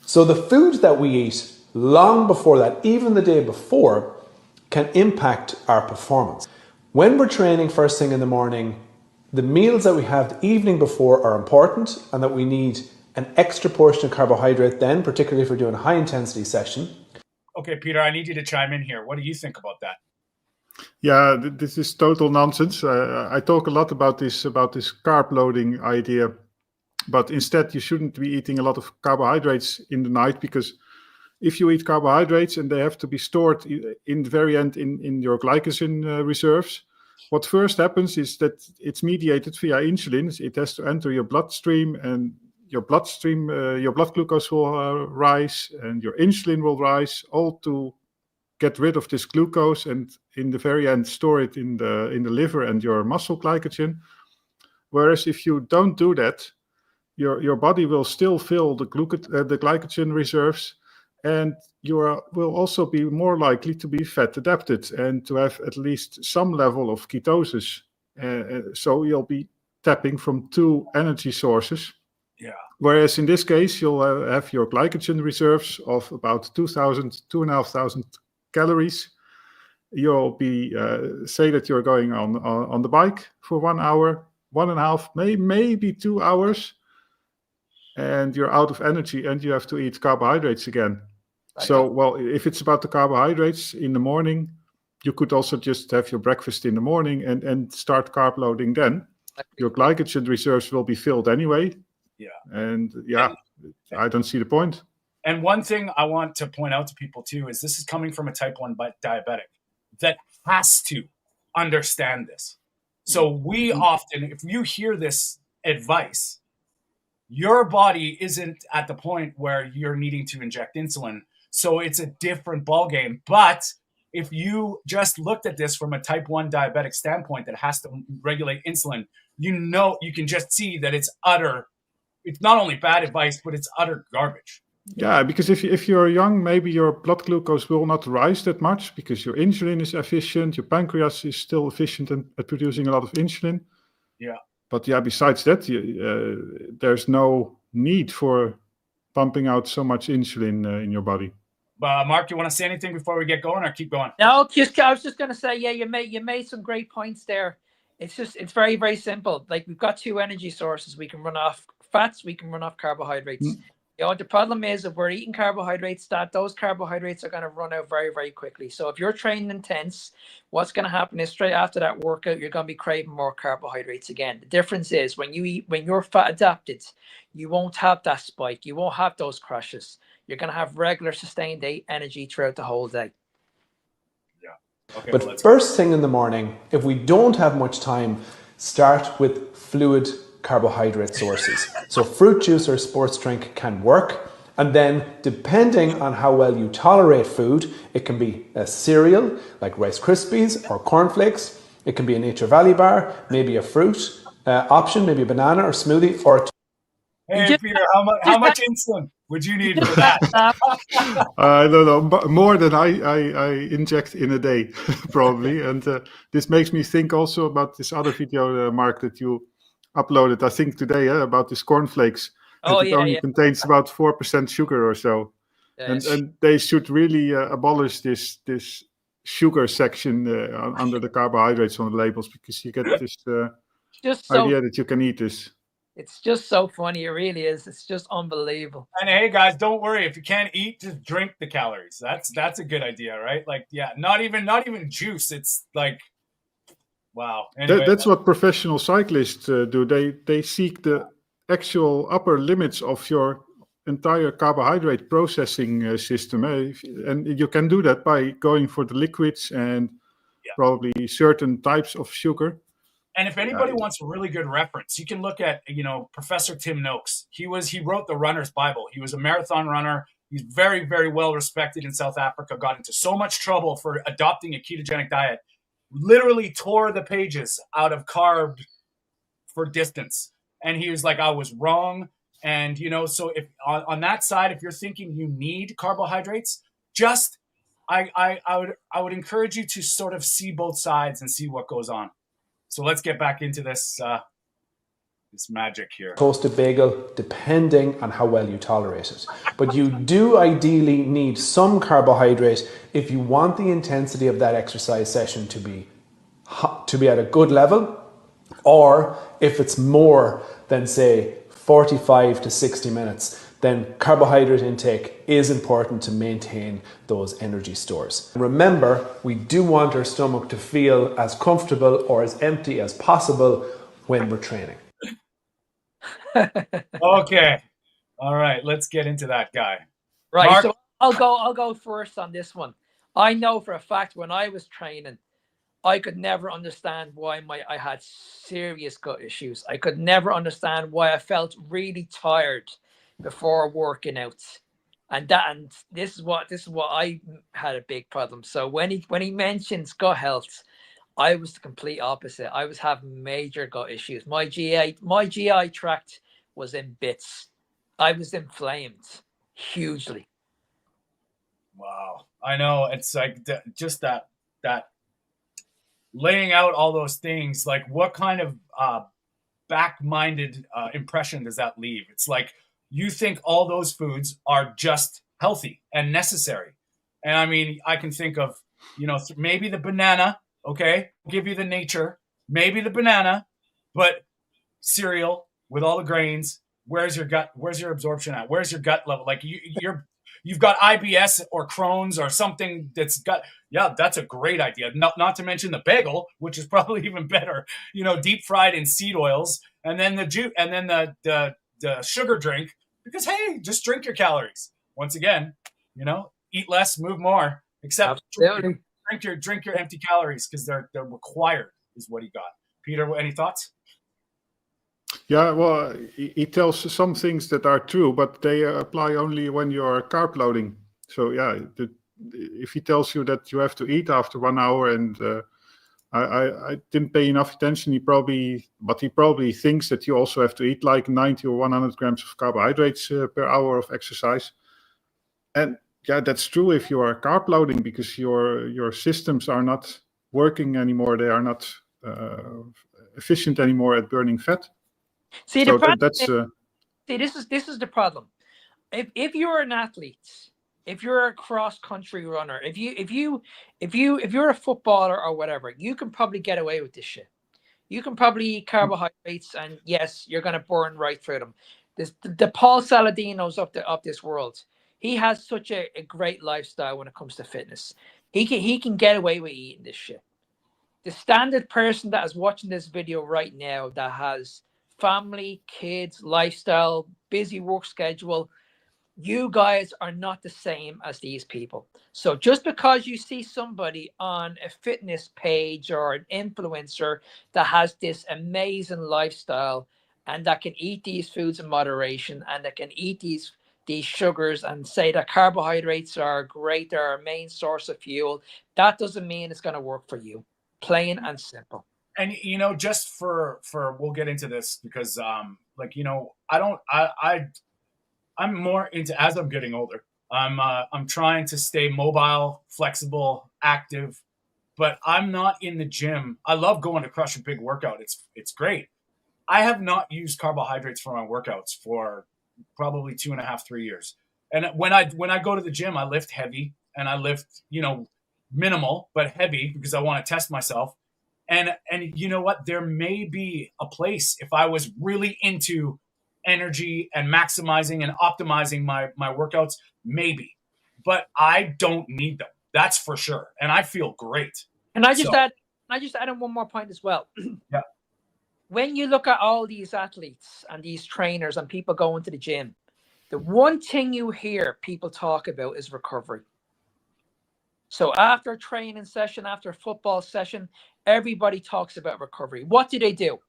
So the food that we eat long before that, even the day before, can impact our performance. When we're training first thing in the morning, the meals that we have the evening before are important, and that we need an extra portion of carbohydrate then, particularly if we're doing a high intensity session. Okay, Peter, I need you to chime in here. What do you think about that? Yeah, this is total nonsense. I talk a lot about this carb loading idea, but instead you shouldn't be eating a lot of carbohydrates in the night, because if you eat carbohydrates and they have to be stored in the very end in your glycogen reserves, what first happens is that it's mediated via insulin. It has to enter your bloodstream, and your blood glucose will rise, and your insulin will rise, all to get rid of this glucose, and in the very end store it in the liver and your muscle glycogen. Whereas if you don't do that, your body will still fill the glycogen reserves, and you will also be more likely to be fat adapted and to have at least some level of ketosis. So you'll be tapping from two energy sources. Yeah. Whereas in this case, you'll have your glycogen reserves of about 2,500 calories. You'll be say that you're going on the bike for 1 hour, 1.5, maybe 2 hours, and you're out of energy, and you have to eat carbohydrates again. So, well, if it's about the carbohydrates in the morning, you could also just have your breakfast in the morning and start carb loading then. Your glycogen reserves will be filled anyway. Yeah. And I don't see the point. And one thing I want to point out to people too is this is coming from a type 1 diabetic that has to understand this. So we often, if you hear this advice, your body isn't at the point where you're needing to inject insulin. So it's a different ballgame. But if you just looked at this from a type 1 diabetic standpoint that has to regulate insulin, you can just see that it's not only bad advice, but it's utter garbage. Yeah, because if you're young, maybe your blood glucose will not rise that much because your insulin is efficient, your pancreas is still efficient at producing a lot of insulin. Yeah. But besides that, there's no need for pumping out so much insulin in your body. Mark, you want to say anything before we get going, or keep going? No, I was just going to say, yeah, you made some great points there. It's very, very simple. Like, we've got two energy sources. We can run off fats, we can run off carbohydrates. The problem is, if we're eating carbohydrates, those carbohydrates are going to run out very, very quickly. So if you're training intense, what's going to happen is straight after that workout, you're going to be craving more carbohydrates again. The difference is when you're fat adapted, you won't have that spike. You won't have those crashes. You're going to have regular sustained energy throughout the whole day. Yeah. Okay, but first thing in the morning, if we don't have much time, start with fluid carbohydrate sources. So fruit juice or sports drink can work. And then, depending on how well you tolerate food, it can be a cereal like Rice Krispies or cornflakes. It can be a Nature Valley bar, maybe a fruit option, maybe a banana or smoothie, or Hey, Peter, how much insulin would you need for that? I don't know, more than I inject in a day, probably. And this makes me think also about this other video, Mark, that you uploaded, I think today, about these cornflakes. Oh, that it only contains about 4% sugar or so. Yes. And they should really abolish this sugar section under the carbohydrates on the labels, because you get this idea that you can eat this. It's just so funny. It really is. It's just unbelievable. And hey, guys, don't worry. If you can't eat, just drink the calories. That's a good idea, right? Like, yeah, not even juice. It's like, wow. Anyway, That's what professional cyclists do. They seek the actual upper limits of your entire carbohydrate processing system. And you can do that by going for the liquids and probably certain types of sugar. And if anybody wants a really good reference, you can look at, Professor Tim Noakes. He wrote the Runner's Bible. He was a marathon runner. He's very, very well respected in South Africa, got into so much trouble for adopting a ketogenic diet, literally tore the pages out of Carb for Distance. And he was like, I was wrong. And, so if on that side, if you're thinking you need carbohydrates, just, I would encourage you to sort of see both sides and see what goes on. So let's get back into this magic here. Toasted bagel, depending on how well you tolerate it. But you do ideally need some carbohydrate if you want the intensity of that exercise session to be at a good level, or if it's more than, say, 45 to 60 minutes, then carbohydrate intake is important to maintain those energy stores. Remember, we do want our stomach to feel as comfortable or as empty as possible when we're training. Okay. All right, let's get into that guy. Right, Mark? so I'll go first on this one. I know for a fact when I was training, I could never understand why I had serious gut issues. I could never understand why I felt really tired before working out, and this is what I had a big problem. So when he mentions gut health, I was the complete opposite. I was having major gut issues. My GI tract was in bits. I was inflamed hugely. Wow, I know. It's like just that laying out all those things. Like, what kind of back-minded impression does that leave? It's like you think all those foods are just healthy and necessary. And I mean, I can think of, maybe the banana, okay, I'll give you the nature, maybe the banana, but cereal with all the grains, where's your gut? Where's your absorption at? Where's your gut level? Like you've got IBS or Crohn's or something that's got, that's a great idea. Not to mention the bagel, which is probably even better, deep fried in seed oils, and then the juice, and then the sugar drink, because, hey, just drink your calories. Once again, eat less, move more, except drink your empty calories, because they're required, is what he got. Peter, any thoughts? Yeah, well, he tells some things that are true, but they apply only when you're carb loading. So yeah, if he tells you that you have to eat after 1 hour, and I didn't pay enough attention, he probably thinks that you also have to eat like 90 or 100 grams of carbohydrates per hour of exercise. And yeah, that's true if you are carb loading, because your systems are not working anymore. They are not efficient anymore at burning fat. See, so this is the problem. If you're an athlete, if you're a cross country runner, if you're a footballer or whatever, you can probably get away with this shit. You can probably eat carbohydrates, and yes, you're gonna burn right through them. The Paul Saladinos of this world, he has such a great lifestyle when it comes to fitness. He can get away with eating this shit. The standard person that is watching this video right now, that has family, kids, lifestyle, busy work schedule, you guys are not the same as these people. So just because you see somebody on a fitness page or an influencer that has this amazing lifestyle and that can eat these foods in moderation and that can eat these these sugars and say that carbohydrates are great, they're our main source of fuel, that doesn't mean it's going to work for you. Plain and simple. And just for we'll get into this because I'm more into, as I'm getting older, I'm trying to stay mobile, flexible, active, but I'm not in the gym. I love going to crush a big workout. It's great. I have not used carbohydrates for my workouts for probably 2.5, 3 years. And when I go to the gym, I lift heavy and I lift, minimal but heavy because I want to test myself. And you know what? There may be a place if I was really into energy and maximizing and optimizing my workouts, maybe. But I don't need them. That's for sure. And I feel great. And I just add in one more point as well. Yeah. When you look at all these athletes and these trainers and people going to the gym, the one thing you hear people talk about is recovery. So after a training session, after a football session, everybody talks about recovery. What do?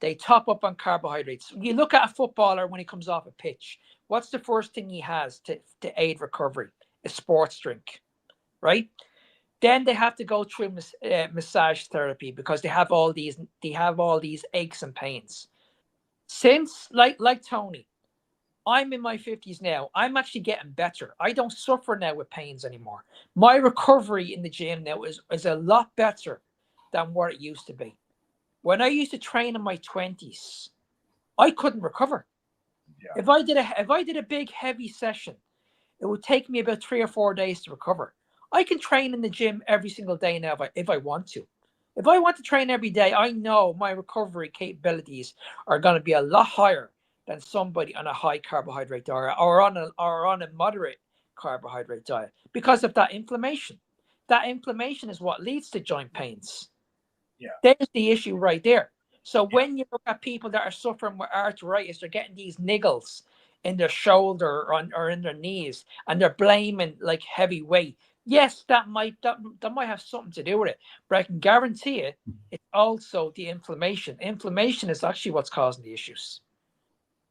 They top up on carbohydrates. You look at a footballer when he comes off a pitch. What's the first thing he has to aid recovery? A sports drink, right? Then they have to go through massage therapy because they have all these aches and pains. Since like Tony, I'm in my 50s now. I'm actually getting better. I don't suffer now with pains anymore. My recovery in the gym now is a lot better than what it used to be. When I used to train in my 20s, I couldn't recover. Yeah. If I did a big heavy session, it would take me about 3 or 4 days to recover. I can train in the gym every single day now if I want to. If I want to train every day, I know my recovery capabilities are going to be a lot higher than somebody on a high carbohydrate diet or on a moderate carbohydrate diet because of that inflammation. That inflammation is what leads to joint pains. Yeah. There's the issue right there. So when you look at people that are suffering with arthritis, they're getting these niggles in their shoulder or in their knees, and they're blaming like heavy weight. Yes, that might have something to do with it, but I can guarantee it's also the inflammation. Inflammation is actually what's causing the issues.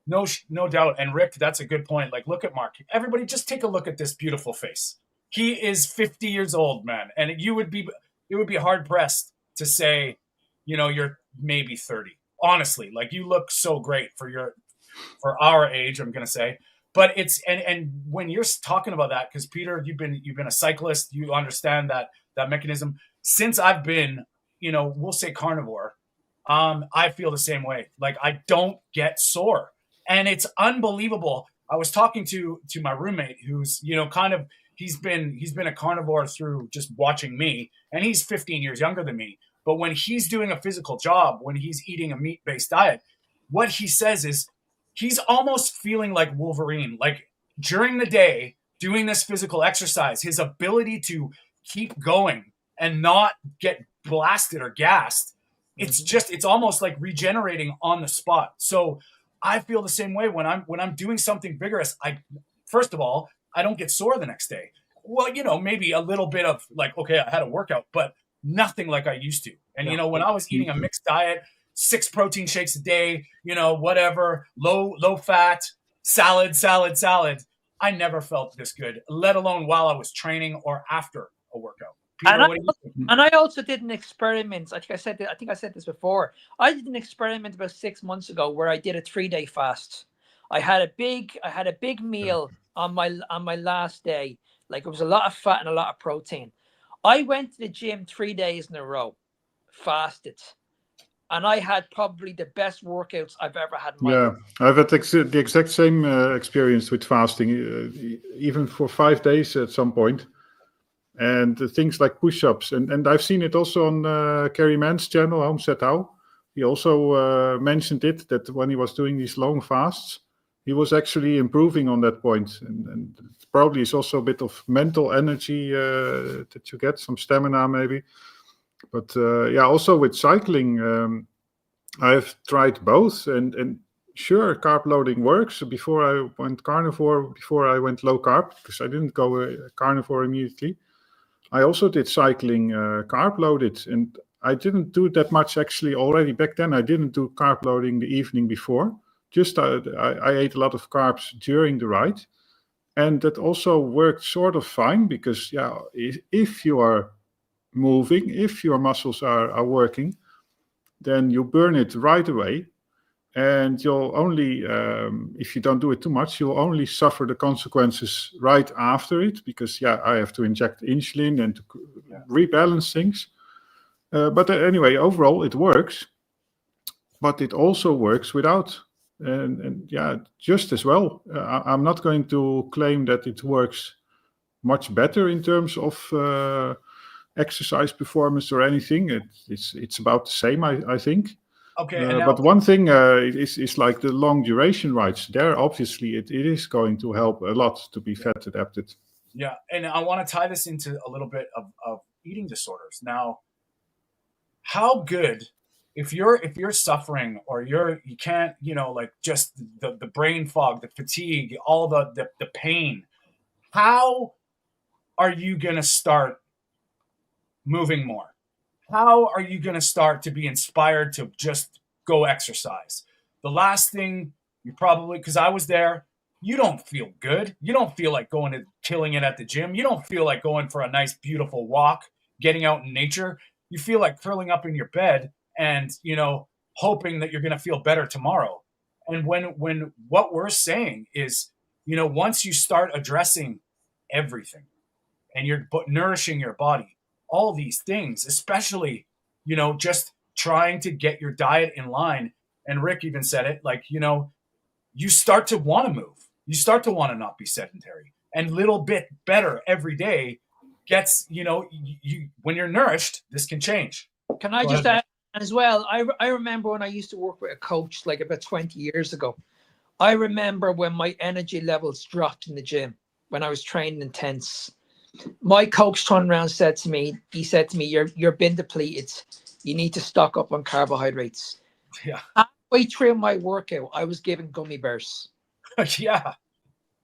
No doubt. And Rick, that's a good point. Like, look at Mark. Everybody, just take a look at this beautiful face. He is 50 years old, man, and it would be hard pressed to say, you're maybe 30. Honestly, like, you look so great for our age, I'm gonna say. But it's and when you're talking about that, because Peter, you've been a cyclist, you understand that mechanism. Since I've been, we'll say carnivore, I feel the same way. Like, I don't get sore, and it's unbelievable. I was talking to my roommate, who's he's been a carnivore through just watching me, and he's 15 years younger than me. But when he's doing a physical job, when he's eating a meat-based diet, what he says is he's almost feeling like Wolverine. Like, during the day, doing this physical exercise, his ability to keep going and not get blasted or gassed, it's almost like regenerating on the spot. So I feel the same way when I'm doing something vigorous. First of all, I don't get sore the next day. Well, maybe a little bit of like, okay, I had a workout, but nothing like I used to. And, when I was eating a mixed diet, 6 protein shakes a day, whatever, low fat, salad, I never felt this good, let alone while I was training or after a workout. Peter, and I also did an experiment. I think I said this before. I did an experiment about 6 months ago where I did a 3-day fast. I had a big meal on my last day. Like, it was a lot of fat and a lot of protein. I went to the gym 3 days in a row, fasted, and I had probably the best workouts I've ever had in my life. I've had the exact same experience with fasting, even for 5 days at some point. And things like push-ups. And I've seen it also on Kerry Mann's channel, Home Set How. He also mentioned it, that when he was doing these long fasts, he was actually improving on that point. And it probably is also a bit of mental energy that you get, some stamina maybe. But also with cycling, I've tried both. And sure, carb loading works. Before I went carnivore, before I went low carb, because I didn't go carnivore immediately, I also did cycling carb loaded. And I didn't do that much actually already back then. I didn't do carb loading the evening before. just I ate a lot of carbs during the ride, and that also worked sort of fine because if you are moving, if your muscles are working, then you burn it right away. And you'll only, if you don't do it too much, you'll only suffer the consequences right after it because, I have to inject insulin and to rebalance things. But anyway, overall, it works. But it also works without. And just as well. I'm not going to claim that it works much better in terms of exercise performance or anything. It's about the same, I think. Okay, and now, but one thing is like the long duration rides. There, obviously, it is going to help a lot to be fat adapted. Yeah, and I want to tie this into a little bit of eating disorders. Now, how good if you're suffering or you can't, like just the brain fog, the fatigue, all the pain, how are you gonna start moving more? How are you going to start to be inspired to just go exercise? The last thing you probably, because I was there, you don't feel good. You don't feel like going to killing it at the gym. You don't feel like going for a nice, beautiful walk, getting out in nature. You feel like curling up in your bed and, hoping that you're going to feel better tomorrow. And when what we're saying is, once you start addressing everything and you're nourishing your body, all these things, especially, just trying to get your diet in line. And Rick even said it, like, you start to want to move. You start to want to not be sedentary. And little bit better every day gets, when you're nourished, this can change. Can I just add as well? I remember when I used to work with a coach like about 20 years ago. I remember when my energy levels dropped in the gym when I was training intense. My coach turned around and said to me, you're been depleted. You need to stock up on carbohydrates. Yeah. Halfway through my workout, I was given gummy bears. Yeah.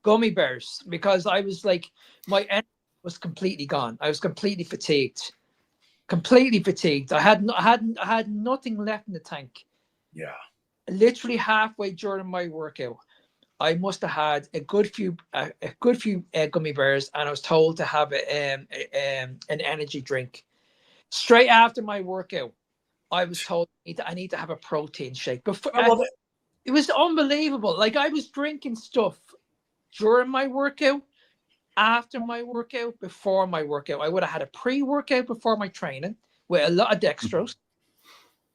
Gummy bears, because I was like, my energy was completely gone. I was completely fatigued. I had nothing left in the tank. Yeah. Literally halfway during my workout, I must have had a good few gummy bears, and I was told to have an energy drink. Straight after my workout, I was told I need to have a protein shake. It was unbelievable. Like, I was drinking stuff during my workout, after my workout, before my workout. I would have had a pre-workout before my training with a lot of dextrose.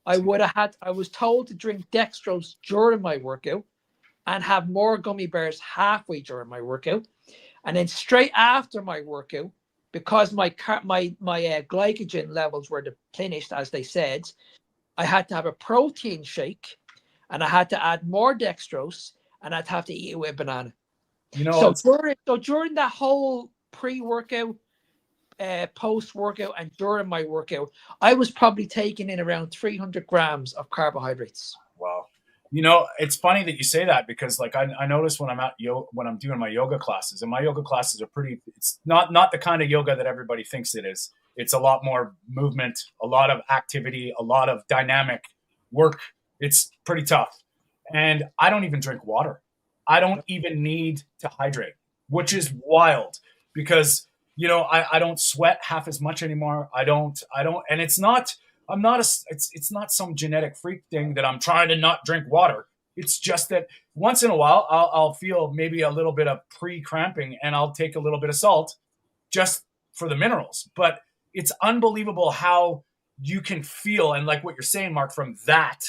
I was told to drink dextrose during my workout and have more gummy bears halfway during my workout. And then straight after my workout, because my glycogen levels were depleted, as they said, I had to have a protein shake, and I had to add more dextrose, and I'd have to eat it with a banana. So during that whole pre-workout, post-workout, and during my workout, I was probably taking in around 300 grams of carbohydrates. Wow. It's funny that you say that because, like, I notice when I'm doing my yoga classes, and my yoga classes are it's not the kind of yoga that everybody thinks it is. It's a lot more movement, a lot of activity, a lot of dynamic work. It's pretty tough. And I don't even drink water. I don't even need to hydrate, which is wild because, I don't sweat half as much anymore. I don't, and it's not some genetic freak thing that I'm trying to not drink water. It's just that once in a while I'll feel maybe a little bit of pre-cramping and I'll take a little bit of salt just for the minerals. But it's unbelievable how you can feel, and like what you're saying, Mark, from that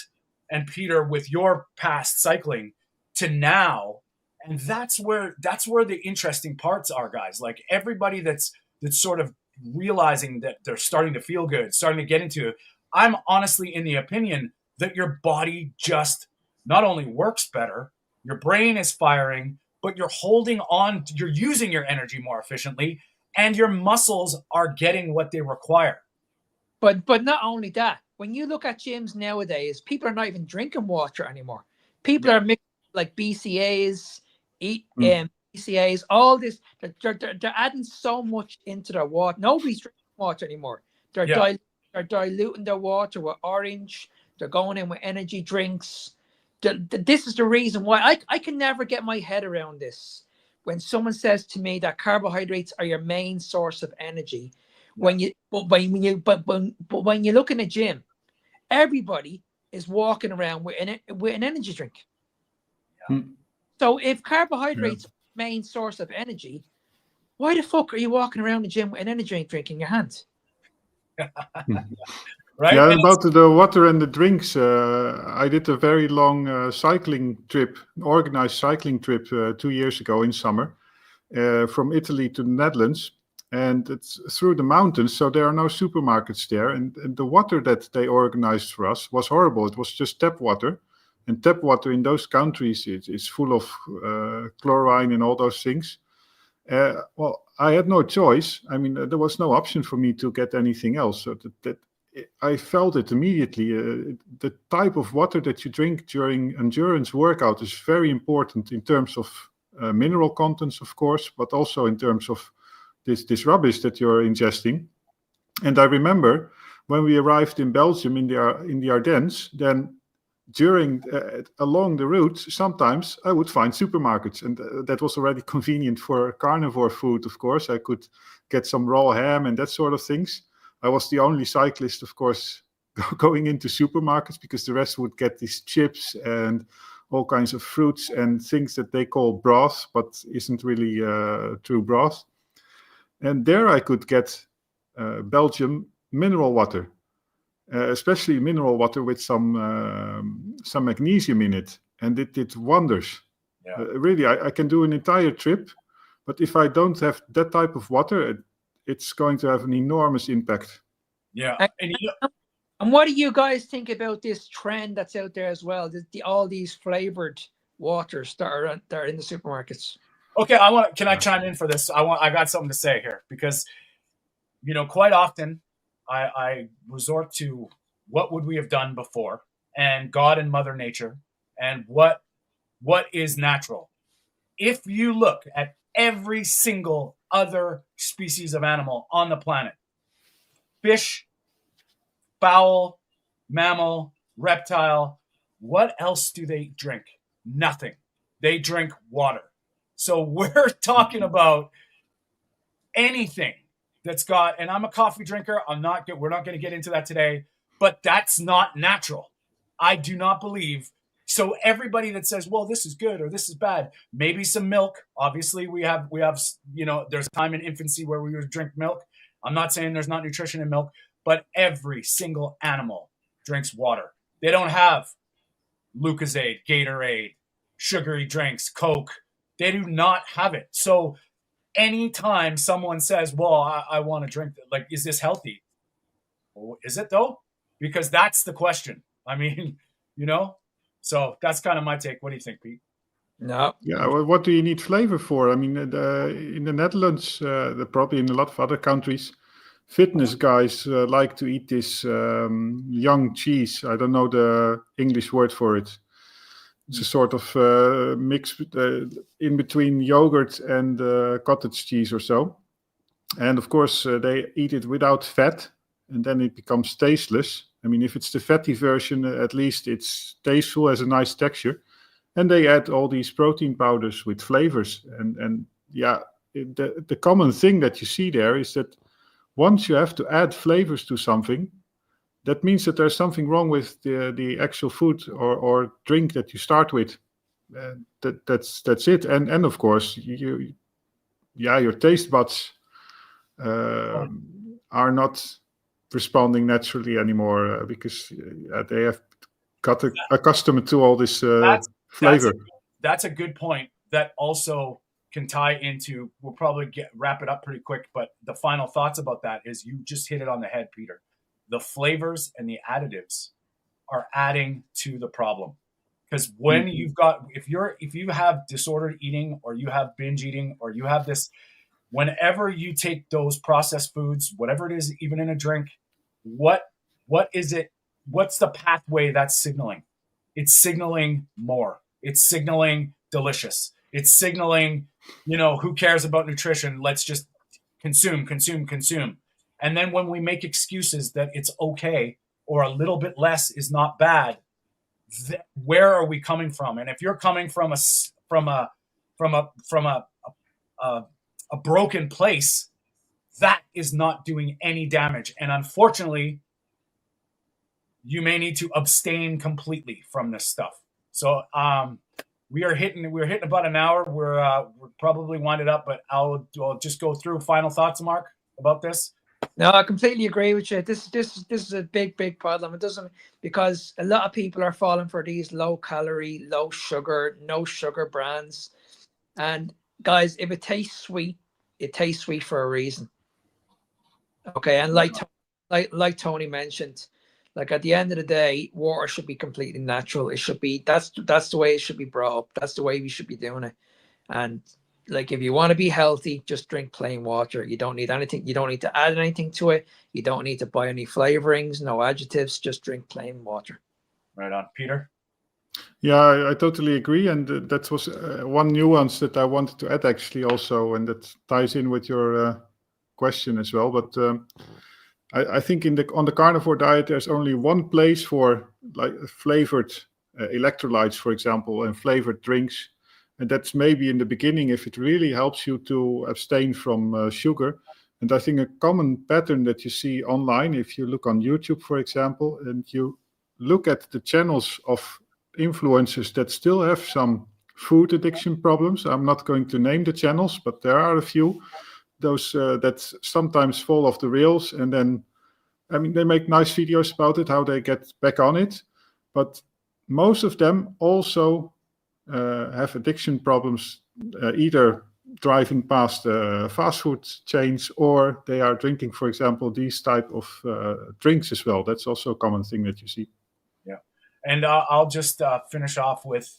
and Peter with your past cycling to now. And that's where the interesting parts are, guys. Like, everybody that's sort of realizing that they're starting to feel good, starting to get into it. I'm honestly in the opinion that your body just not only works better, your brain is firing, but you're holding on, you're using your energy more efficiently, and your muscles are getting what they require. But not only that, when you look at gyms nowadays, people are not even drinking water anymore. People are mixing like BCAs, BCAs, all this. They're adding so much into their water. Nobody's drinking water anymore. They're diluting their water with orange. They're going in with energy drinks. this is the reason why I can never get my head around this. When someone says to me that carbohydrates are your main source of energy, when you look in a gym, everybody is walking around with an energy drink. Yeah. So if carbohydrates are the main source of energy, why the fuck are you walking around the gym with an energy drink in your hand? Right? Yeah, And about the water and the drinks, I did a very long cycling trip, organized cycling trip 2 years ago in summer, from Italy to the Netherlands. And it's through the mountains, so there are no supermarkets there. And the water that they organized for us was horrible. It was just tap water. And tap water in those countries is full of chlorine and all those things. Well, I had no choice. I mean, there was no option for me to get anything else. So that I felt it immediately. The type of water that you drink during endurance workout is very important in terms of mineral contents, of course, but also in terms of this rubbish that you're ingesting. And I remember when we arrived in Belgium in the Ardennes, then along the route, sometimes I would find supermarkets, and that was already convenient for carnivore food. Of course, I could get some raw ham and that sort of things. I was the only cyclist, of course, going into supermarkets, because the rest would get these chips and all kinds of fruits and things that they call broth, but isn't really true broth. And there I could get Belgium mineral water, especially mineral water with some magnesium in it, and it did wonders. Yeah. Really, I can do an entire trip, but if I don't have that type of water, it's going to have an enormous impact. Yeah. And what do you guys think about this trend that's out there as well? All these flavored waters that are in the supermarkets. Okay, can I chime in for this? I got something to say here, because quite often I resort to what would we have done before, and God and Mother Nature, and what is natural. If you look at every single other species of animal on the planet, fish, fowl, mammal, reptile, what else do they drink? Nothing. They drink water. So we're talking about anything that's got, and I'm a coffee drinker. We're not going to get into that today, but that's not natural. I do not believe. So everybody that says, well, this is good or this is bad, maybe some milk. Obviously we have, there's time in infancy where we would drink milk. I'm not saying there's not nutrition in milk, but every single animal drinks water. They don't have Lucozade, Gatorade, sugary drinks, Coke. They do not have it. So anytime someone says, well, I want to drink, like, is this healthy? Well, is it though? Because that's the question. I mean, so that's kind of my take. What do you think, Pete? No. Yeah, well, what do you need flavor for? I mean, in the Netherlands, probably in a lot of other countries, fitness guys like to eat this young cheese. I don't know the English word for it. It's a sort of mix in between yogurt and cottage cheese or so. And of course, they eat it without fat, and then it becomes tasteless. I mean, if it's the fatty version, at least it's tasteful, has a nice texture. And they add all these protein powders with flavors. And yeah, the common thing that you see there is that once you have to add flavors to something, that means that there's something wrong with the actual food or drink that you start with. That's it. And of course, your taste buds are not responding naturally anymore because they have got accustomed to all this flavor. That's a good point. That also can tie into, we'll probably wrap it up pretty quick, but the final thoughts about that is you just hit it on the head, Peter. The flavors and the additives are adding to the problem. Because when if you have disordered eating, or you have binge eating, or you have this, whenever you take those processed foods, whatever it is, even in a drink, what is it? What's the pathway that's signaling? It's signaling more. It's signaling delicious. It's signaling, who cares about nutrition? Let's just consume. And then when we make excuses that it's okay or a little bit less is not bad, where are we coming from? And if you're coming from a broken place, that is not doing any damage. And unfortunately, you may need to abstain completely from this stuff. So we're hitting about an hour. We're probably wind it up, but I'll just go through final thoughts, Mark, about this. No, I completely agree with you. This is a big problem. It doesn't, because a lot of people are falling for these low calorie, low sugar, no sugar brands. And guys, if it tastes sweet, it tastes sweet for a reason. Okay, and like Tony mentioned, like at the end of the day, water should be completely natural. It should be that's the way it should be brought up. That's the way we should be doing it. And like, if you want to be healthy, just drink plain water. You don't need anything. You don't need to add anything to it. You don't need to buy any flavorings, no adjectives. Just drink plain water. Right on, Peter. Yeah, I totally agree, and that was one nuance that I wanted to add actually also, and that ties in with your question as well. But I think on the carnivore diet, there's only one place for like flavored electrolytes, for example, and flavored drinks. And that's maybe in the beginning if it really helps you to abstain from sugar. And I think a common pattern that you see online, if you look on YouTube, for example, and you look at the channels of influencers that still have some food addiction problems. I'm not going to name the channels, but there are a few, those that sometimes fall off the rails. And then, I mean, they make nice videos about it, how they get back on it. But most of them also have addiction problems, either driving past fast food chains, or they are drinking, for example, these type of drinks as well. That's also a common thing that you see. Yeah. And I'll just finish off with,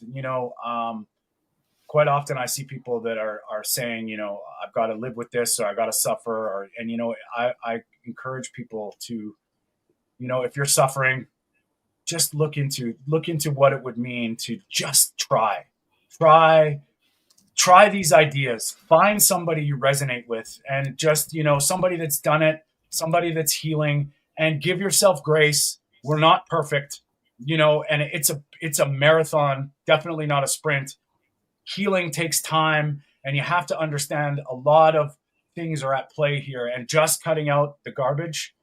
quite often I see people that are saying, I've got to live with this, or I got to suffer, and I encourage people to, if you're suffering, just look into what it would mean to just try these ideas. Find somebody you resonate with, and just, somebody that's done it, somebody that's healing, and give yourself grace. We're not perfect, and it's a marathon, definitely not a sprint. Healing takes time, and you have to understand a lot of things are at play here, and just cutting out the garbage,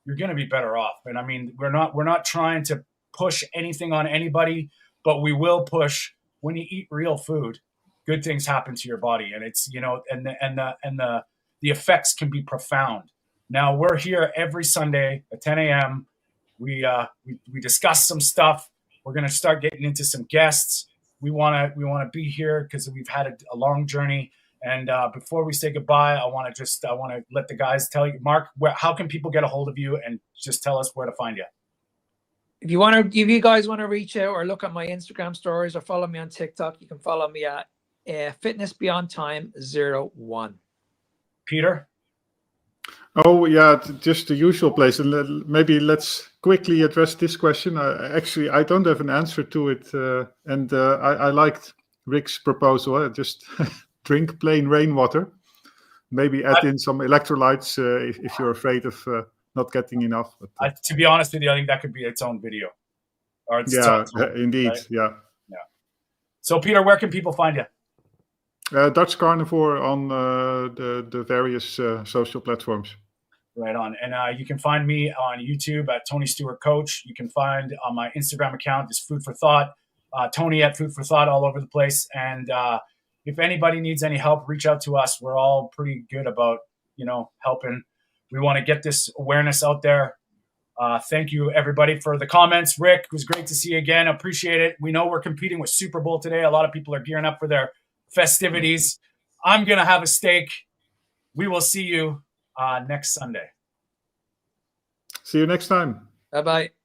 you're going to be better off. And I mean, we're not trying to push anything on anybody, but we will push, when you eat real food, good things happen to your body, and it's, and the effects can be profound. Now we're here every Sunday at 10 a.m. We discuss some stuff. We're going to start getting into some guests. We want to be here because we've had a long journey. And before we say goodbye, I want to let the guys tell you, Mark, how can people get a hold of you, and just tell us where to find you. If you guys want to reach out or look at my Instagram stories or follow me on TikTok, you can follow me at Fitness Beyond Time 01. Peter? Oh yeah, just the usual place. And maybe let's quickly address this question. I don't have an answer to it, and I liked Rick's proposal. Just drink plain rainwater. Maybe add in some electrolytes if you're afraid of not getting enough. But, to be honest with you, I think that could be its own video. Or indeed, right? Yeah. So, Peter, where can people find you? Dutch Carnivore on the various social platforms. Right on. And you can find me on YouTube at Tony Stewart Coach. You can find on my Instagram account is Food for Thought, Tony at Food for Thought, all over the place. And if anybody needs any help, reach out to us. We're all pretty good about, helping. We want to get this awareness out there. Thank you, everybody, for the comments. Rick, it was great to see you again. Appreciate it. We know we're competing with Super Bowl today. A lot of people are gearing up for their festivities. I'm going to have a steak. We will see you next Sunday. See you next time. Bye-bye.